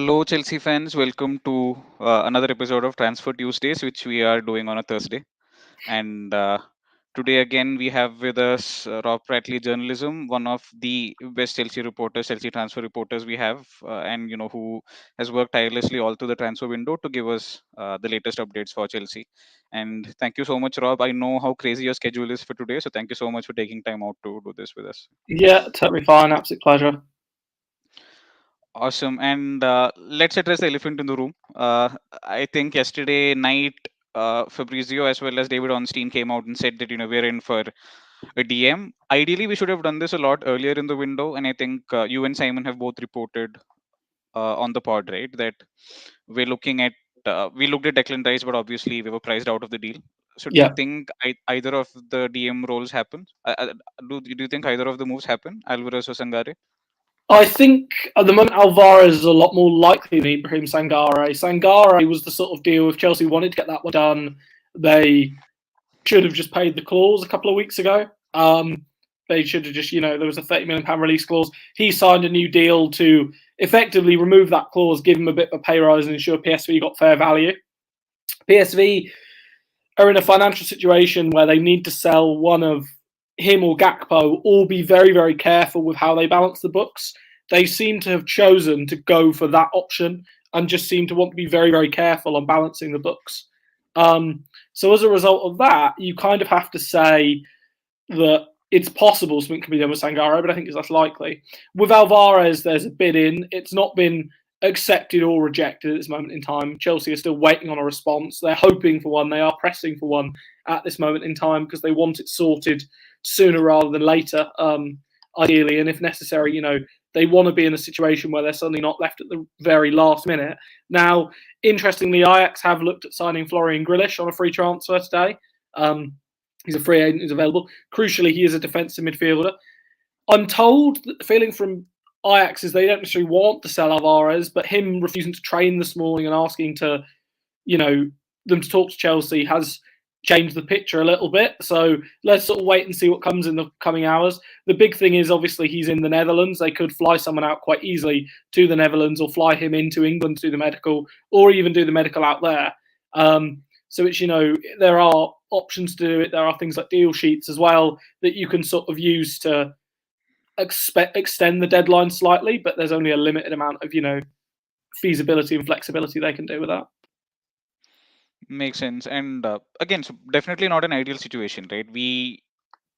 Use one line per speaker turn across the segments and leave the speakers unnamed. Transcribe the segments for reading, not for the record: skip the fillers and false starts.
Hello, Chelsea fans. Welcome to another episode of Transfer Tuesdays, which we are doing on a Thursday. And today, again, we have with us Rob Pratley Journalism, one of the best Chelsea reporters, Chelsea transfer reporters we have, and who has worked tirelessly all through the transfer window to give us the latest updates for Chelsea. And thank you so much, Rob. I know how crazy your schedule is for today, so thank you so much for taking time out to do this with us.
Yeah, totally fine. Absolute pleasure.
Awesome. And let's address the elephant in the room. I think yesterday night, Fabrizio as well as David Ornstein came out and said that we're in for a DM. Ideally, we should have done this a lot earlier in the window, and I think you and Simon have both reported on the pod, right, that we're looking at we looked at Declan Rice, but obviously we were priced out of the deal. So, do you
Yeah,
think either of the DM roles happen? Do you think either of the moves happen, Alvarez or Sangare?
I think at the moment Alvarez is a lot more likely than Ibrahim Sangare. Sangare was the sort of deal if Chelsea wanted to get that one done, they should have just paid the clause a couple of weeks ago. They should have just, there was a £30 million release clause. He signed a new deal to effectively remove that clause, give him a bit of a pay rise, and ensure PSV got fair value. PSV are in a financial situation where they need to sell one of him or Gakpo, or be very, very careful with how they balance the books. They seem to have chosen to go for that option and just seem to want to be very, very careful on balancing the books. So as a result of that, you kind of have to say that it's possible something can be done with Sangare, but I think it's less likely. With Alvarez, there's a bid in. It's not been accepted or rejected at this moment in time. Chelsea are still waiting on a response. They're hoping for one. They are pressing for one at this moment in time because they want it sorted sooner rather than later, ideally. And if necessary, they want to be in a situation where they're suddenly not left at the very last minute. Now, interestingly, Ajax have looked at signing Florian Grillitsch on a free transfer today. He's a free agent who's available. Crucially, he is a defensive midfielder. I'm told that the feeling from Ajax is they don't necessarily want to sell Alvarez, but him refusing to train this morning and asking to, them to talk to Chelsea has changed the picture a little bit. So let's sort of wait and see what comes in the coming hours. The big thing is obviously he's in the Netherlands. They could fly someone out quite easily to the Netherlands or fly him into England to do the medical or even do the medical out there. So it's, there are options to do it. There are things like deal sheets as well that you can sort of use to extend the deadline slightly, but there's only a limited amount of, feasibility and flexibility they can do with that.
Makes sense. And again, so definitely not an ideal situation, right?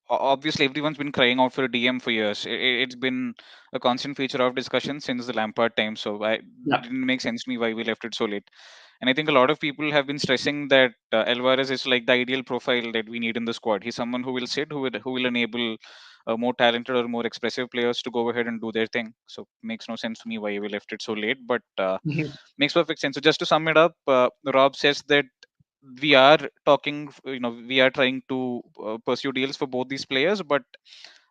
Obviously everyone's been crying out for a DM for years. It's been a constant feature of discussion since the Lampard time. So I
Yeah.
didn't make sense to me why we left it so late. And I think a lot of people have been stressing that Alvarez is like the ideal profile that we need in the squad. He's someone who will sit, who will enable more talented or more expressive players to go ahead and do their thing. So makes no sense to me why we left it so late, but
Mhm.
makes perfect sense. So just to sum it up, Rob says that we are talking, we are trying to pursue deals for both these players, but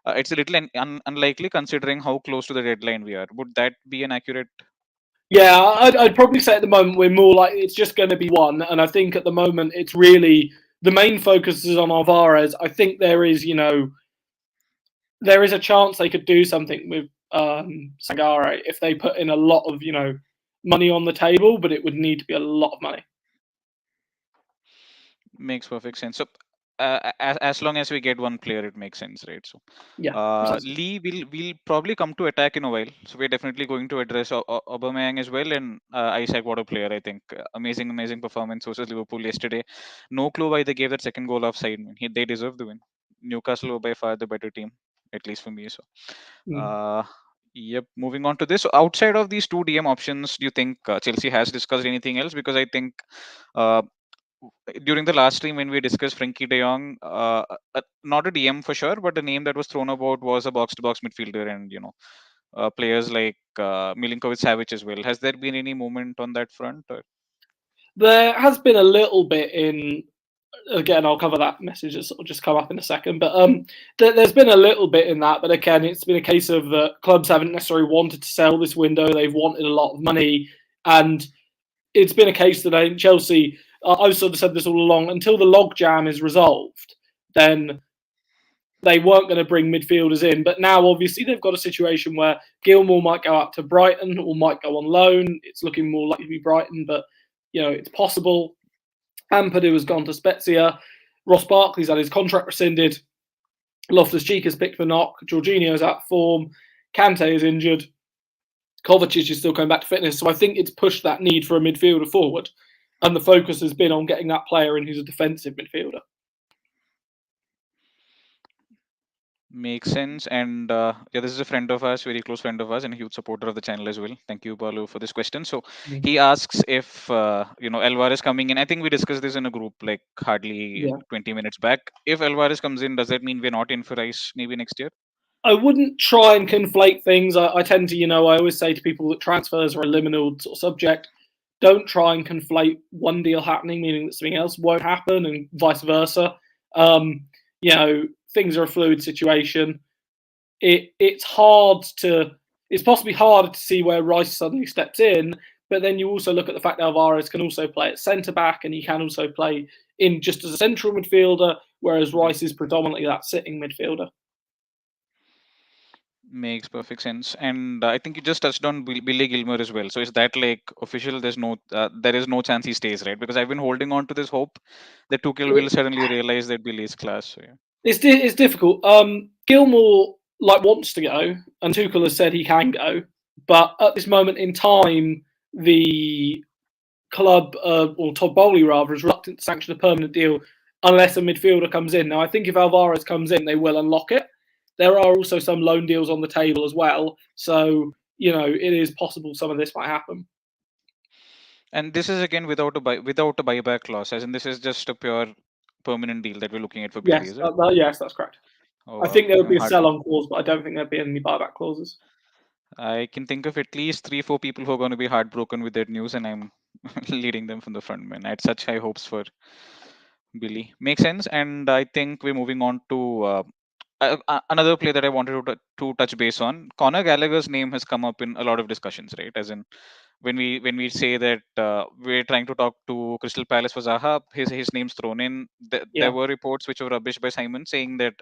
it's a little unlikely considering how close to the deadline we are. Would that be an accurate?
Yeah, I'd probably say at the moment we're more like it's just going to be one, and I think at the moment it's really the main focus is on Alvarez. I think there is, there is a chance they could do something with Sangare if they put in a lot of, money on the table, but it would need to be a lot of money.
Makes perfect sense. So as long as we get one player, it makes sense, right? So
Yeah, precisely.
Lee will probably come to attack in a while. So we're definitely going to address Aubameyang as well, and Isaac, what a player! I think amazing performance versus Liverpool yesterday. No clue why they gave that second goal offside. They deserve the win. Newcastle were by far the better team, at least for me. So
Mm.
uh, yep. Moving on to this. So outside of these two DM options, do you think Chelsea has discussed anything else? Because I think. Uh, during the last stream when we discussed Frankie De Jong, not a DM for sure, but the name that was thrown about was a box-to-box midfielder, and players like Milinkovic Savic as well. Has there been any movement on that front? Or?
There has been a little bit in. Again, I'll cover that message that's sort of just come up in a second. But there's been a little bit in that. But again, it's been a case of the clubs haven't necessarily wanted to sell this window. They've wanted a lot of money, and it's been a case that I think Chelsea. I've sort of said this all along. Until the logjam is resolved, then they weren't going to bring midfielders in. But now, obviously, they've got a situation where Gilmour might go out to Brighton or might go on loan. It's looking more likely to be Brighton, but it's possible. Ampadu has gone to Spezia. Ross Barkley's had his contract rescinded. Loftus-Cheek has picked the knock. Jorginho's out of form. Kante is injured. Kovacic is still coming back to fitness. So I think it's pushed that need for a midfielder forward. And the focus has been on getting that player in who's a defensive midfielder.
Makes sense. And yeah, this is a friend of ours, very close friend of ours, and a huge supporter of the channel as well. Thank you, Balu, for this question. So he asks if Alvarez coming in. I think we discussed this in a group like hardly 20 minutes back. If Alvarez comes in, does that mean we're not in for Rice maybe next year?
I wouldn't try and conflate things. I tend to, I always say to people that transfers are a liminal sort of subject. Don't try and conflate one deal happening, meaning that something else won't happen, and vice versa. Things are a fluid situation. It's possibly harder to see where Rice suddenly steps in, but then you also look at the fact that Alvarez can also play at centre back, and he can also play in just as a central midfielder, whereas Rice is predominantly that sitting midfielder.
Makes perfect sense. And I think you just touched on Billy Gilmour as well. So is that like official? There is no chance he stays, right? Because I've been holding on to this hope that Tuchel will suddenly realize that Billy is class. So, yeah.
It's difficult. Gilmour wants to go, and Tuchel has said he can go, but at this moment in time, the club or Todd Bowley rather is reluctant to sanction a permanent deal unless a midfielder comes in. Now, I think if Alvarez comes in, they will unlock it. There are also some loan deals on the table as well, so it is possible some of this might happen.
And this is again without a buyback clause, as in this is just a pure permanent deal that we're looking at for Billy, is it?
Yes, that's correct.
Oh,
I
wow.
think there would be a sell-on clause, but I don't think there'd be any buyback clauses.
I can think of at least 3-4 people who are going to be heartbroken with that news, and I'm leading them from the front, man. I had such high hopes for Billy. Makes sense. And I think we're moving on to another play that I wanted to touch base on. Conor Gallagher's name has come up in a lot of discussions, right? As in, when we say that we're trying to talk to Crystal Palace for Zaha, his name's thrown in. There were reports which were rubbish by Simon saying that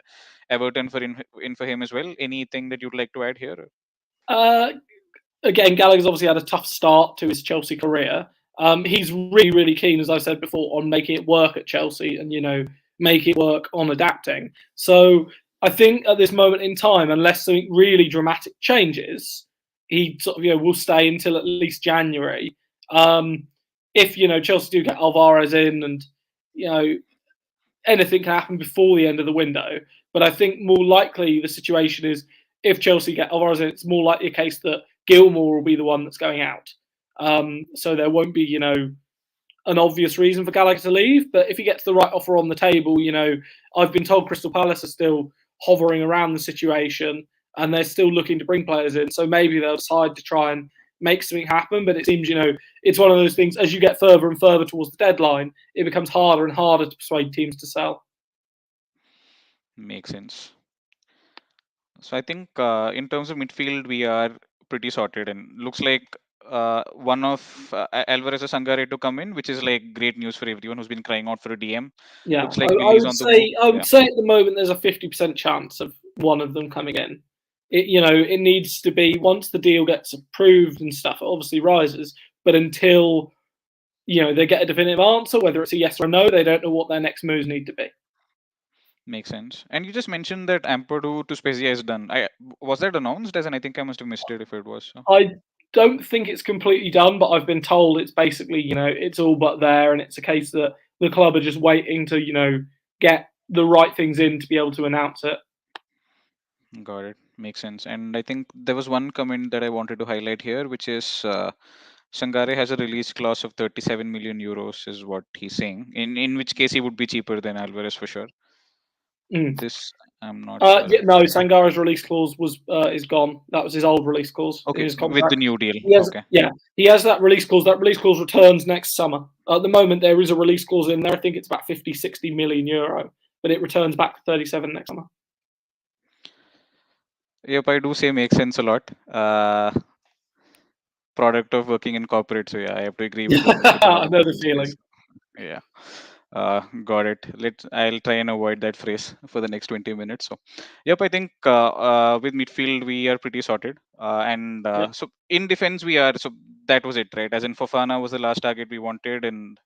Everton in for him as well. Anything that you'd like to add here?
Again, Gallagher's obviously had a tough start to his Chelsea career. He's really, really keen, as I said before, on making it work at Chelsea and, make it work on adapting. So I think at this moment in time, unless something really dramatic changes, he sort of, will stay until at least January. If, Chelsea do get Alvarez in and, anything can happen before the end of the window. But I think more likely the situation is if Chelsea get Alvarez in, it's more likely a case that Gilmour will be the one that's going out. So there won't be, an obvious reason for Gallagher to leave. But if he gets the right offer on the table, I've been told Crystal Palace are still hovering around the situation and they're still looking to bring players in. So maybe they'll decide to try and make something happen. But it seems, it's one of those things, as you get further and further towards the deadline, it becomes harder and harder to persuade teams to sell.
Makes sense. So I think in terms of midfield, we are pretty sorted, and looks like one of Alvarez or Sangare to come in, which is like great news for everyone who's been crying out for a DM.
Yeah,
Looks like
I
Billy's
would
on the
say
move.
I would say at the moment there's a 50% chance of one of them coming in. It needs to be once the deal gets approved and stuff. It obviously rises, but until they get a definitive answer, whether it's a yes or a no, they don't know what their next moves need to be.
Makes sense. And you just mentioned that Ampadu to Spezia is done. Was that announced? As in, I think I must have missed it if it was. So.
I don't think it's completely done, but I've been told it's basically it's all but there, and it's a case that the club are just waiting to get the right things in to be able to announce it.
Got it. Makes sense. And I think there was one comment that I wanted to highlight here, which is Sangare has a release clause of 37 million euros, is what he's saying. In which case he would be cheaper than Alvarez for sure. This I'm not sure.
No, Sangare's release clause is gone. That was his old release clause in his contract.
With the new deal. Okay.
Yeah, he has that release clause. That release clause returns next summer. At the moment, there is a release clause in there. I think it's about 50, 60 million euro, but it returns back to 37 next summer.
Yep, I do say makes sense a lot. Product of working in corporate, so yeah, I have to agree with
I know the feeling.
Yeah. Got it. I'll try and avoid that phrase for the next 20 minutes. So, yep, I think with midfield we are pretty sorted. And
Yeah.
so in defense we are. So that was it, right? As in Fofana was the last target we wanted, and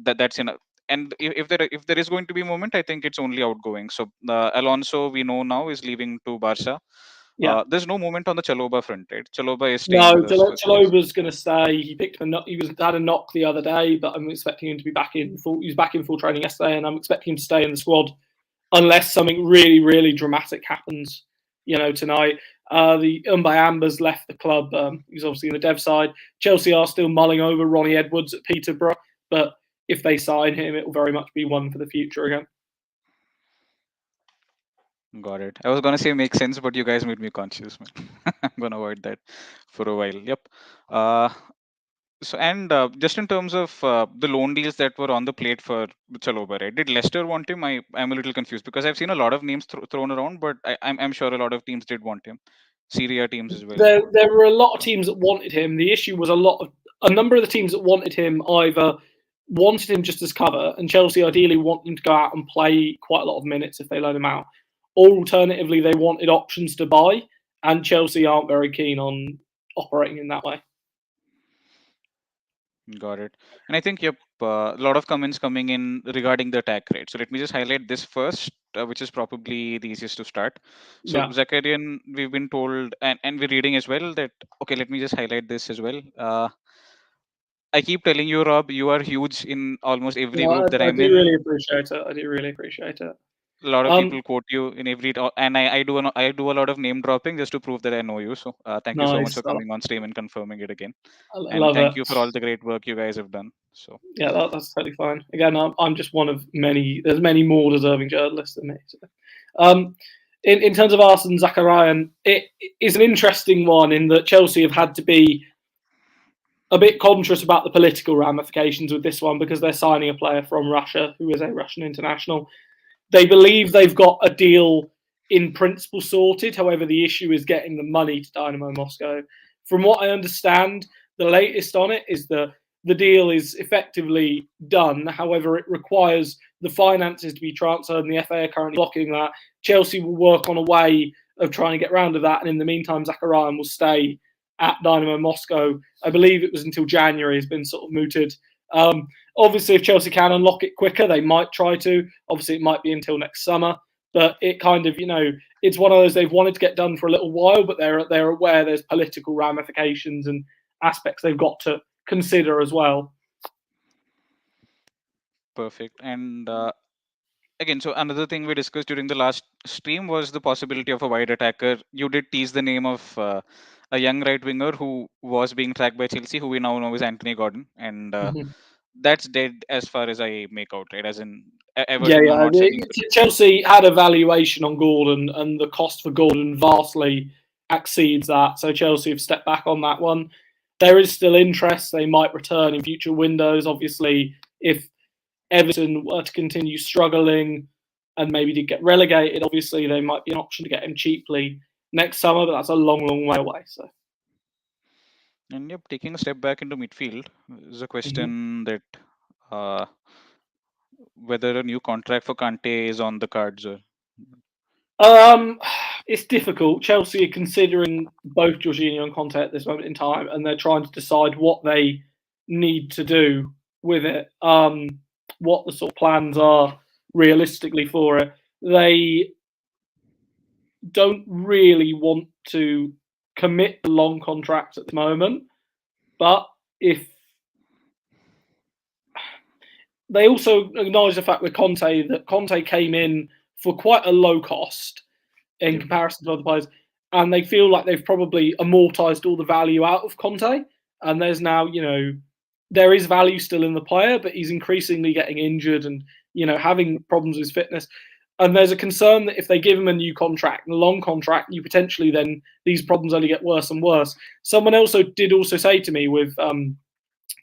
that's enough. And if there is going to be a moment, I think it's only outgoing. So Alonso, we know now, is leaving to Barca.
Yeah.
There's no moment on the Chaloba front, right? Chaloba is staying
No,
with us for this.
Chaloba's going to stay. He picked a knock. Had a knock the other day, but I'm expecting him to be back in full. He was back in full training yesterday, and I'm expecting him to stay in the squad unless something really, really dramatic happens. Tonight. The Amber's left the club. He's obviously in the dev side. Chelsea are still mulling over Ronnie Edwards at Peterborough, but if they sign him, it will very much be one for the future again.
Got it. I was gonna say makes sense, but you guys made me conscious, man. I'm gonna avoid that for a while. Yep. Uh, just in terms of the loan deals that were on the plate for Chaloba, right? Did Leicester want him? I'm a little confused because I've seen a lot of names thrown around, but I'm sure a lot of teams did want him. Serie A teams as well.
There were a lot of teams that wanted him. The issue was a number of the teams that wanted him either wanted him just as cover, and Chelsea ideally want him to go out and play quite a lot of minutes if they loan him out. Or alternatively, they wanted options to buy, and Chelsea aren't very keen on operating in that way.
Got it. And I think, yep, a lot of comments coming in regarding the attack rate. So let me just highlight this first, which is probably the easiest to start. So
Yeah,
Zakarian, we've been told, and we're reading as well that, okay, let me just highlight this as well. I keep telling you, Rob, you are huge in almost every
no,
group that
I
I'm
do
in.
really appreciate it. I do really appreciate it.
A lot of
Um,
people quote you in and I do a lot of name dropping just to prove that I know you. So thank you so much
nice.
for coming on stream and confirming it again.
I
And
love
thank
it.
you for all the great work you guys have done. So.
Yeah, that's totally fine. Again, I'm just one of many. There's many more deserving journalists than me. So. Um, in terms of Arsene Zakarian, it is an interesting one in that Chelsea have had to be a bit conscious about the political ramifications with this one because they're signing a player from Russia who is a Russian international. They believe they've got a deal in principle sorted. However, the issue is getting the money to Dynamo Moscow. From what I understand, the latest on it is the deal is effectively done. However, it requires the finances to be transferred, and the FA are currently blocking that. Chelsea will work on a way of trying to get round of that, and in the meantime, Zakarian will stay at Dynamo Moscow. I believe it was until January has been sort of mooted. Obviously, if Chelsea can unlock it quicker, they might try to. Obviously, it might be until next summer, but it kind of, it's one of those they've wanted to get done for a little while, but they're aware there's political ramifications and aspects they've got to consider as well.
Perfect. And again, so another thing we discussed during the last stream was the possibility of a wide attacker. You did tease the name of a young right winger who was being tracked by Chelsea, who we now know is Anthony Gordon, and
Mhm.
that's dead as far as I make out, right? As in
Yeah,
Everton are
yeah.
not selling.
Chelsea had a valuation on Gordon, and the cost for Gordon vastly exceeds that. So Chelsea have stepped back on that one. There is still interest. They might return in future windows. Obviously, if Everton were to continue struggling and maybe did get relegated, obviously they might be an option to get him cheaply next summer, but that's a long, long way away. So,
And yep, taking a step back into midfield is a question that uh, whether a new contract for Kante is on the cards or.
um, it's difficult. Chelsea are considering both Jorginho and Conte at this moment in time, and they're trying to decide what they need to do with it. What the sort of plans are realistically for it. They don't really want to commit to long contracts at the moment, but if they also acknowledge the fact with Conte that Conte came in for quite a low cost in
Yep.
comparison to other players, and they feel like they've probably amortized all the value out of Conte, and there's now, there is value still in the player, but he's increasingly getting injured and, having problems with fitness. And there's a concern that if they give him a new contract, a long contract, you potentially then these problems only get worse and worse. Someone else did also say to me with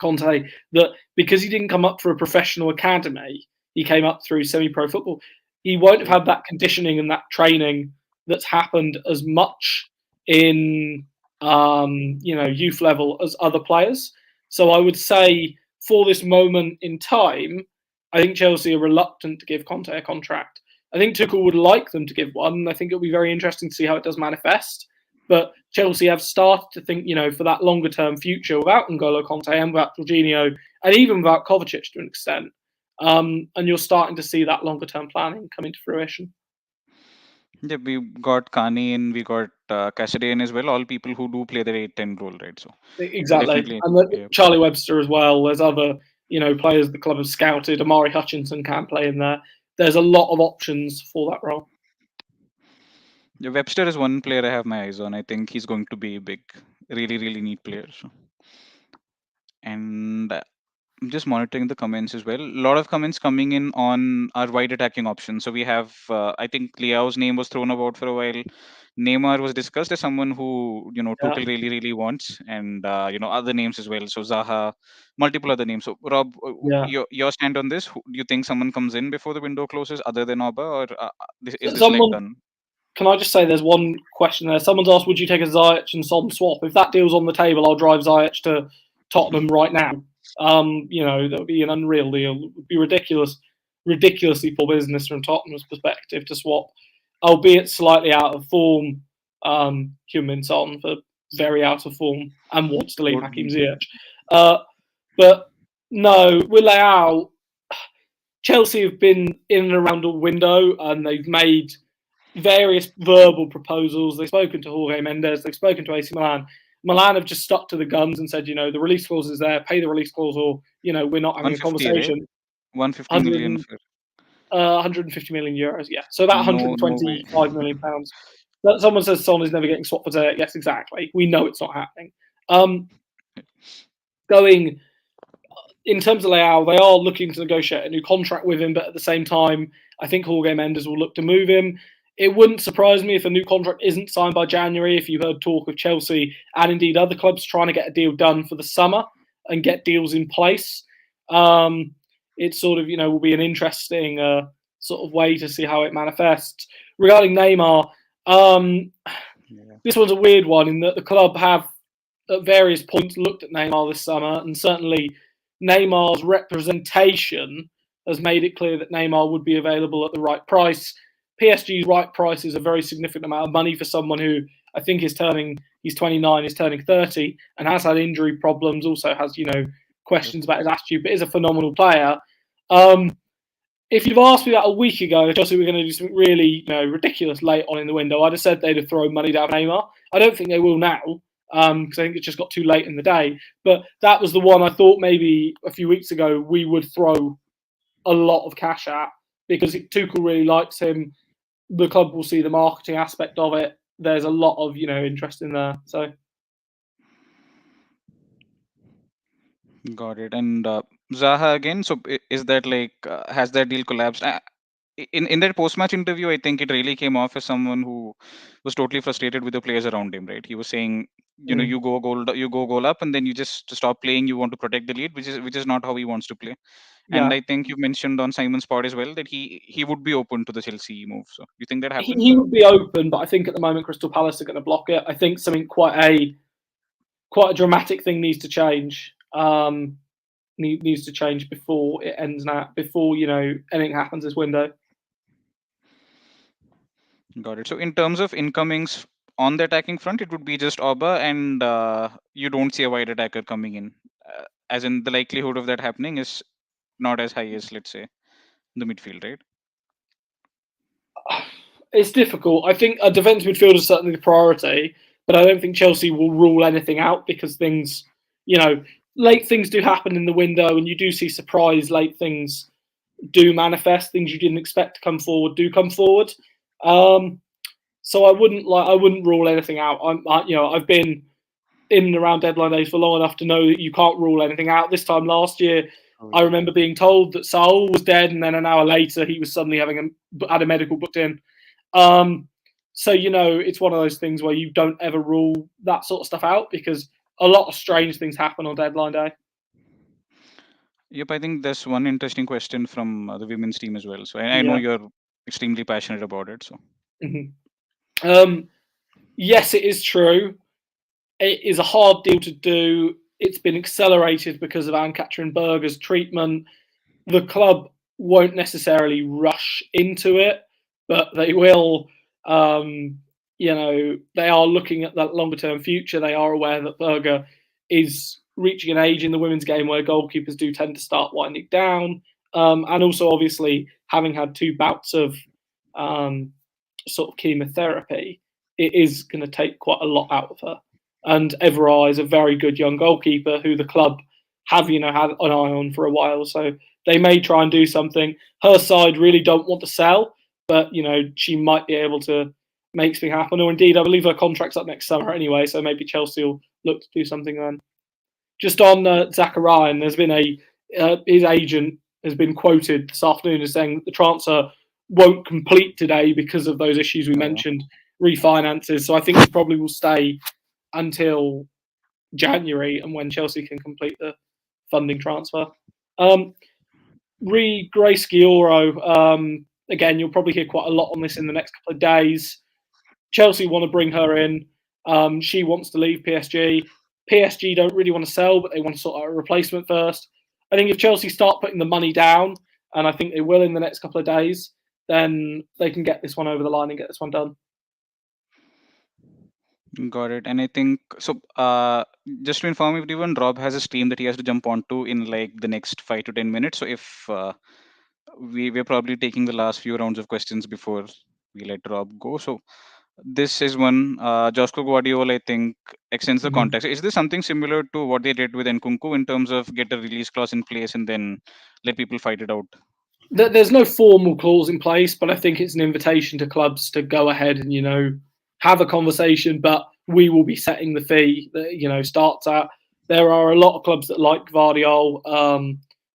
Conte that because he didn't come up for a professional academy, he came up through semi-pro football. He won't have
Yep.
had that conditioning and that training that's happened as much in youth level as other players. So I would say for this moment in time, I think Chelsea are reluctant to give Conte a contract. I think Tuchel would like them to give one. And I think it'll be very interesting to see how it does manifest. But Chelsea have started to think, for that longer term future without N'Golo Conte and without Jorginho and even without Kovacic to an extent. And you're starting to see that longer term planning come into fruition.
Yeah, we got Kane in, we got Cassidy in as well. All people who do play the 8-10 role, right? So
Exactly.
definitely,
And
yeah.
Charlie Webster as well. There's other, players the club have scouted. Amari Hutchinson can play in there. There's a lot of options for that role.
Yeah, Webster is one player I have my eyes on. I think he's going to be big, really, really neat player. So. And I'm just monitoring the comments as well. A lot of comments coming in on our wide attacking options. So we have, I think Liao's name was thrown about for a while. Neymar was discussed as someone who
Yeah.
Tuchel really, really wants, and other names as well. So Zaha, multiple other names. So Rob,
Yeah.
your stand on this? Do you think someone comes in before the window closes, other than Oba, or is this like
Someone,
done?
can I just say there's one question there? Someone's asked, would you take a Ziyech and Son swap? If that deal's on the table, I'll drive Ziyech to Tottenham right now. That would be an unreal deal. It would be ridiculously poor business from Tottenham's perspective to swap, albeit slightly out of form, Heung-min Son for very out of form and wants to leave
Would
Hakim Ziyech. But no, with Leao, Chelsea have been in and around a window and they've made various verbal proposals. They've spoken to Jorge Mendes. They've spoken to AC Milan. Milan have just stuck to the guns and said, the release clause is there. Pay the release clause, or we're not having a
150, right?
conversation.
150 million
100,
for
150 million euros. Yeah, so about
no way.
125 million pounds. Someone says Son is never getting swapped for Ziyech. Yes, exactly. We know it's not happening. Going in terms of Leao, they are looking to negotiate a new contract with him, but at the same time, I think Jorge Mendes will look to move him. It wouldn't surprise me if a new contract isn't signed by January, if you heard talk of Chelsea and indeed other clubs trying to get a deal done for the summer and get deals in place. It sort of, will be an interesting sort of way to see how it manifests. Regarding Neymar, this one's a weird one in that the club have at various points looked at Neymar this summer, and certainly Neymar's representation has made it clear that Neymar would be available at the right price. PSG's right price is a very significant amount of money for someone who I think he's 29, is turning 30, and has had injury problems, also has, questions about his attitude, but is a phenomenal player. If you'd asked me that a week ago, Chelsea were going to do something really, ridiculous late on in the window, I'd have said they'd have thrown money down Neymar. I don't think they will now, because I think it's just got too late in the day. But that was the one I thought maybe a few weeks ago we would throw a lot of cash at, because Tuchel really likes him. The club will see the marketing aspect of it. There's a lot of interest in there. So
Got it. And Zaha again. So is that like has that deal collapsed? In that post-match interview, I think it really came off as someone who was totally frustrated with the players around him. Right? He was saying, you go goal up, and then you just stop playing. You want to protect the lead, which is not how he wants to play. And
yeah,
I think you mentioned on Simon's pod as well that he would be open to the Chelsea move. So you think that happens?
he
Or?
would be open, but I think at the moment Crystal Palace are going to block it. I think something quite a dramatic thing needs to change. Needs to change before it ends now. Before anything happens this window.
Got it. So in terms of incomings on the attacking front, it would be just Oba, and you don't see a wide attacker coming in. As in, the likelihood of that happening is not as high as, let's say, the midfield, right?
It's difficult. I think a defensive midfielder is certainly the priority, but I don't think Chelsea will rule anything out, because things, late things do happen in the window, and you do see surprise late things do manifest. Things you didn't expect to come forward do come forward. So I wouldn't rule anything out. I've been in and around deadline days for long enough to know that you can't rule anything out. This time last year, I remember being told that Saul was dead, and then an hour later he was suddenly had a medical booked in. So it's one of those things where you don't ever rule that sort of stuff out, because a lot of strange things happen on deadline day.
Yep, I think there's one interesting question from the women's team as well. So I know
Yeah.
you're extremely passionate about it. So
Yes, it is true. It is a hard deal to do. It's been accelerated because of Anne-Catherine Berger's treatment. The club won't necessarily rush into it, but they will. They are looking at that longer term future. They are aware that Berger is reaching an age in the women's game where goalkeepers do tend to start winding down, and also obviously having had 2 bouts of um, sort of chemotherapy, it is going to take quite a lot out of her. And Everard is a very good young goalkeeper who the club have had an eye on for a while, so they may try and do something. Her side really don't want to sell, but she might be able to make something happen. Or indeed, I believe her contract's up next summer anyway, so maybe Chelsea will look to do something then. Just on Chelseakaaran, there's been his agent has been quoted this afternoon as saying that the transfer won't complete today because of those issues we
Oh,
mentioned, refinances. So I think he probably will stay until January and when Chelsea can complete the funding transfer. Grace Gioro, again, you'll probably hear quite a lot on this in the next couple of days. Chelsea want to bring her in. She wants to leave PSG. PSG don't really want to sell, but they want to sort out a replacement first. I think if Chelsea start putting the money down, and I think they will in the next couple of days, then they can get this one over the line and get this one done.
got it. And I think so. Just to inform everyone, Rob has a stream that he has to jump onto in like the next 5 to 10 minutes. So if we're probably taking the last few rounds of questions before we let Rob go. So this is one. Josko Guardiola, I think, extends the
Mm-hmm.
contract. Is this something similar to what they did with Nkunku in terms of get a release clause in place and then let people fight it out?
There's no formal clause in place, but I think it's an invitation to clubs to go ahead and have a conversation. But we will be setting the fee that starts at. There are a lot of clubs that like Guardiola,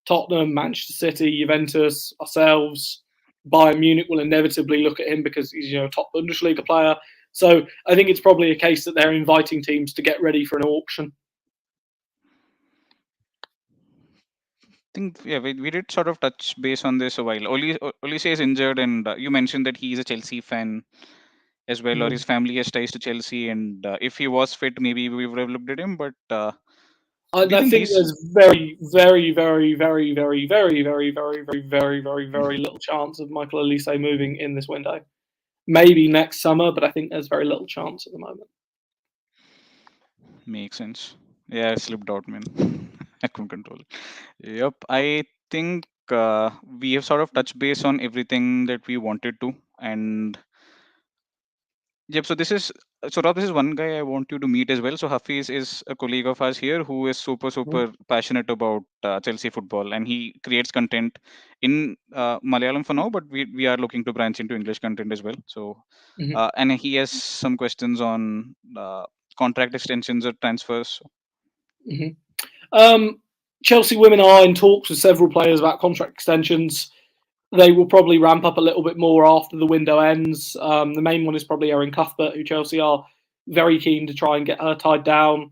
Tottenham, Manchester City, Juventus, ourselves. Bayern Munich will inevitably look at him because he's a top Bundesliga player. So I think it's probably a case that they're inviting teams to get ready for an auction.
Think yeah, we did sort of touch base on this a while. Olise is injured, and you mentioned that he's a Chelsea fan as well, or
Mm.
his family has ties to Chelsea. And if he was fit, maybe we would have looked at him. But do you
I
think
think
these?
there's very, very, very, very, very, very, very, very, very, very, very, very little chance of Michael Elise moving in this window. Maybe next summer, but I think there's very little chance at the moment.
Makes sense. Yeah, I slipped out, man. I couldn't control it. Yep, I think we have sort of touched base on everything that we wanted to, and yep. So this is so Rob. This is one guy I want you to meet as well. So Hafiz is a colleague of ours here who is super passionate about Chelsea football, and he creates content in Malayalam for now. But we are looking to branch into English content as well. So
Mm-hmm.
and he has some questions on contract extensions or transfers.
Mm-hmm. Chelsea women are in talks with several players about contract extensions. They will probably ramp up a little bit more after the window ends. The main one is probably Erin Cuthbert, who Chelsea are very keen to try and get her tied down.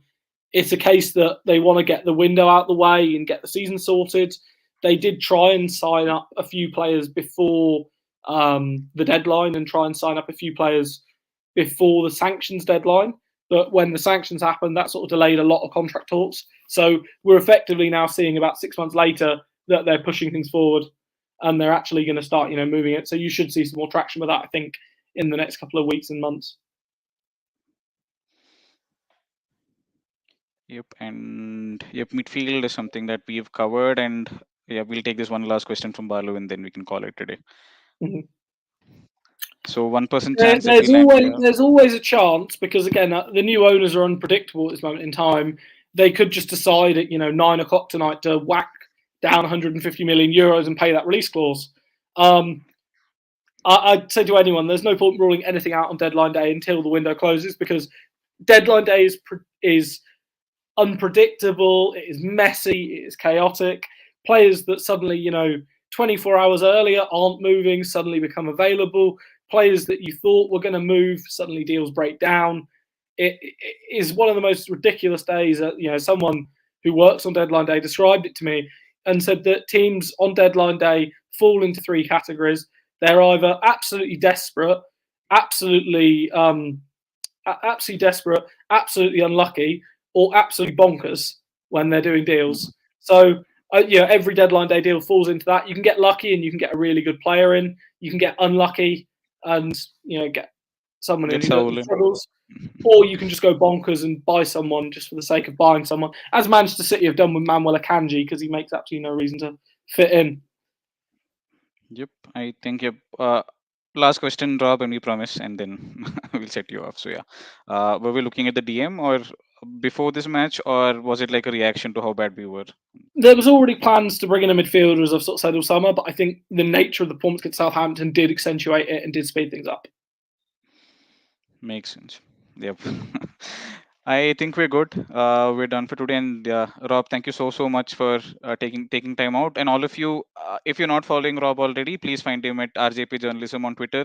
It's a case that they want to get the window out the way and get the season sorted. They did try and sign up a few players before the deadline and try and sign up a few players before the sanctions deadline. But when the sanctions happened, that sort of delayed a lot of contract talks. So we're effectively now seeing about 6 months later that they're pushing things forward and they're actually going to start, moving it. So you should see some more traction with that, I think, in the next couple of weeks and months.
Yep, and yep, midfield is something that we've covered, and yeah, we'll take this one last question from Balu, and then we can call it today.
Mm-hmm.
So 1% chance that we
There's
land.
always there's always a chance because again the new owners are unpredictable at this moment in time. They could just decide at 9 o'clock tonight to whack down 150 million euros and pay that release clause. Um, I'd say to anyone, there's no point ruling anything out on deadline day until the window closes because deadline day is unpredictable. It is messy. It is chaotic. Players that suddenly 24 hours earlier aren't moving suddenly become available. Players that you thought were going to move suddenly deals break down. It is one of the most ridiculous days. Someone who works on deadline day described it to me and said that teams on deadline day fall into 3 categories. They're either absolutely desperate, absolutely absolutely desperate, absolutely unlucky, or absolutely bonkers when they're doing deals. So every deadline day deal falls into that. You can get lucky and you can get a really good player in. You can get unlucky and get someone in
Get
who
Saul in.
struggles, or you can just go bonkers and buy someone just for the sake of buying someone, as Manchester City have done with Manuel Akanji, because he makes absolutely no reason to fit in.
Yep, I think last question, Rob, and we promise, and then we'll set you off. So yeah, were we looking at the DM or before this match, or was it like a reaction to how bad we were?
There was already plans to bring in a midfielder, as I've sort of said all summer, but I think the nature of the performance against Southampton did accentuate it and did speed things up.
Makes sense. Yep. I think we're good. We're done for today. And Rob, thank you so much for taking time out. And all of you, if you're not following Rob already, please find him at RJP Journalism on Twitter.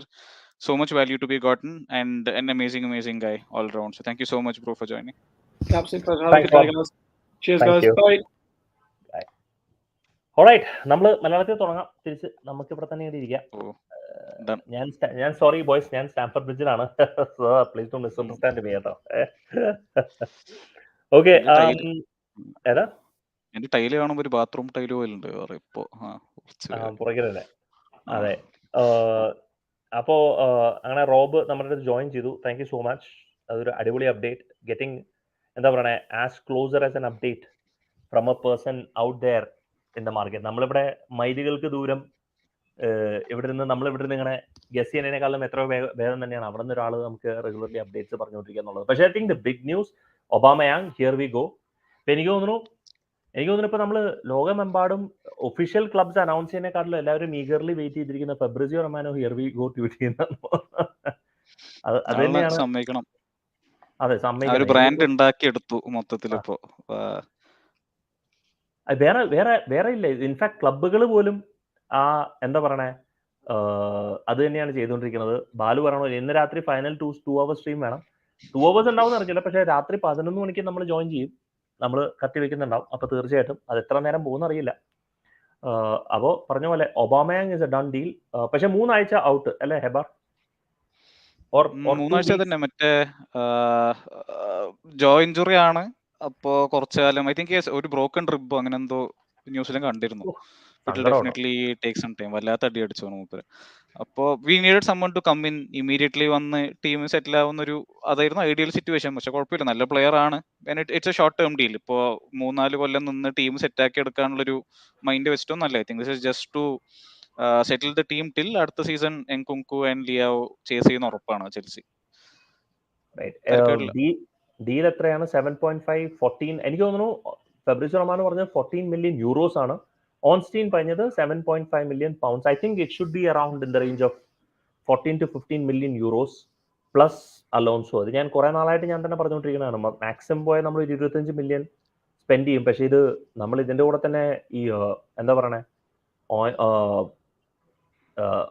So much value to be gotten, and an amazing guy all around. So thank you so much, bro, for joining.
Absolute pleasure. Have a
Thanks,
good day,
Rob.
guys. Cheers,
Thank
guys.
you.
Bye.
Alright, നമ്മൾ മലയാളത്തിൽ തുടങ്ങാം. തിരിച്ച് നമുക്ക് ഇവിടെ തന്നെ ഇങ്ങനെ ഇരിക്കാം.
Done.
ഞാൻ സോറി ബോയ്സ്, ഞാൻ സ്റ്റാംഫർഡ് ബ്രിഡ്ജിലാണ്. പ്ലീസ് ഡോണ്ട് മിസ്അണ്ടർസ്റ്റാൻഡ് മീ കേട്ടോ. ഓക്കെ, ഏതാ
എന്റെ ടൈല് കാണുമ്പോ ഒരു ബാത്റൂം ടൈല് പോലെ ഉണ്ട് ഇപ്പോ.
പുറകിലല്ലേ? അതെ. അപ്പോ അങ്ങനെ റോബ് നമ്മുടെ അടുത്ത് ജോയിൻ ചെയ്തു. Thank you so much. അതൊരു അടിപൊളി അപ്ഡേറ്റ്. ഗെറ്റിംഗ് എന്താ പറയണേ, as closer as an update from a person out there in the market. നമ്മളിവിടെ മൈലുകൾക്ക് ദൂരം ഇവിടെ നിന്ന് ഇങ്ങനെ ഗസ് ചെയ്യുന്നതിനേക്കാളും എത്രയോ ഭേദം തന്നെയാണ് അവിടെ നിന്ന് ഒരാൾ നമുക്ക് റെഗുലർലി അപ്ഡേറ്റ്സ് പറഞ്ഞുകൊണ്ടിരിക്കുക എന്നുള്ളത്. പക്ഷേ I think the big news, Aubameyang, here we go. എനിക്ക് തോന്നുന്നു ഇപ്പൊ നമ്മൾ ലോകമെമ്പാടും ഒഫീഷ്യൽ ക്ലബ്സ് അനൗൺസ് ചെയ്യുന്നതിനെക്കാട്ടിലും എല്ലാവരും ഈഗർലി വെയിറ്റ് ചെയ്തിരിക്കുന്ന Fabrizio Romano here we go tweet ചെയ്യുന്ന അത് തന്നെയാണ്.
സമ്മതിക്കണം.
അതെ,
ഒരു ബ്രാൻഡ് ഉണ്ടാക്കിയെടുത്തു മൊത്തത്തിലിപ്പോ.
വേറെ ഇല്ല. ഇൻഫാക്ട് ക്ലബുകൾ പോലും എന്താ പറയണേ, അത് തന്നെയാണ് ചെയ്തുകൊണ്ടിരിക്കുന്നത്. ബാലു പറയണോ, ഇന്ന് രാത്രി ഫൈനൽ 2 hours സ്ട്രീം വേണം. 2 hours ഉണ്ടാവും അറിയില്ല, പക്ഷേ രാത്രി 11 മണിക്ക് നമ്മൾ ജോയിൻ ചെയ്യും. നമ്മൾ കത്തി വെക്കുന്നുണ്ടാവും. അപ്പൊ തീർച്ചയായിട്ടും അത് എത്ര നേരം പോകുന്ന അറിയില്ല. അപ്പോ പറഞ്ഞ പോലെ Aubameyang is A done deal. പക്ഷെ 3 ആഴ്ച ഔട്ട് അല്ലേ ഹെബാർ?
3 ആഴ്ച തന്നെ. മറ്റേ ജോ ഇഞ്ചുറി ആണ്. അപ്പോ കുറച്ചു കാലം ഐ തിങ്ക് ഒരു ബ്രോക്കൺ റിബ് അങ്ങനെ എന്തോ ന്യൂസിലും കണ്ടിരുന്നു. It will definitely take some time. വല്ലാത്ത അടി അടിച്ചു മൂപ്പര്. അപ്പോൾ we needed someone to come in immediately വന്ന് ടീം സെറ്റിൽ ആവുന്ന ഒരു അതായിരുന്നു ഐഡിയൽ സിറ്റുവേഷൻ. പക്ഷെ കുഴപ്പമില്ല, നല്ല പ്ലെയർ ആണ്. It's a short term deal. ഇപ്പോൾ 3-4 കൊല്ലം നിന്ന് ടീം സെറ്റാക്കി എടുക്കാനുള്ളൊരു മൈൻഡ് വെച്ചിട്ടൊന്നല്ല. I think this is just to settle the team till അടുത്ത season Nkunku and Leao chase ചെയ്യുന്ന ഉറപ്പാണ് ചെൽസി.
ഡീൽ എത്രയാണ്? 7.5, 14. എനിക്ക് തോന്നുന്നു ഫെബ്രിസിയോ റൊമാനോ പറഞ്ഞത് 14 million euros ആണ്. ഓൺസ്റ്റീൻ പറഞ്ഞത് 7.5 million pounds. I think it should be around in the range of 14 to 15 million euros plus Alonso. അത് ഞാൻ കുറെ നാളായിട്ട് ഞാൻ തന്നെ പറഞ്ഞുകൊണ്ടിരിക്കുന്നതാണ്. മാക്സിമം പോയാൽ നമ്മൾ 25 million സ്പെൻഡ് ചെയ്യും. പക്ഷേ ഇത് നമ്മൾ ഇതിന്റെ കൂടെ തന്നെ ഈ എന്താ പറയണേ,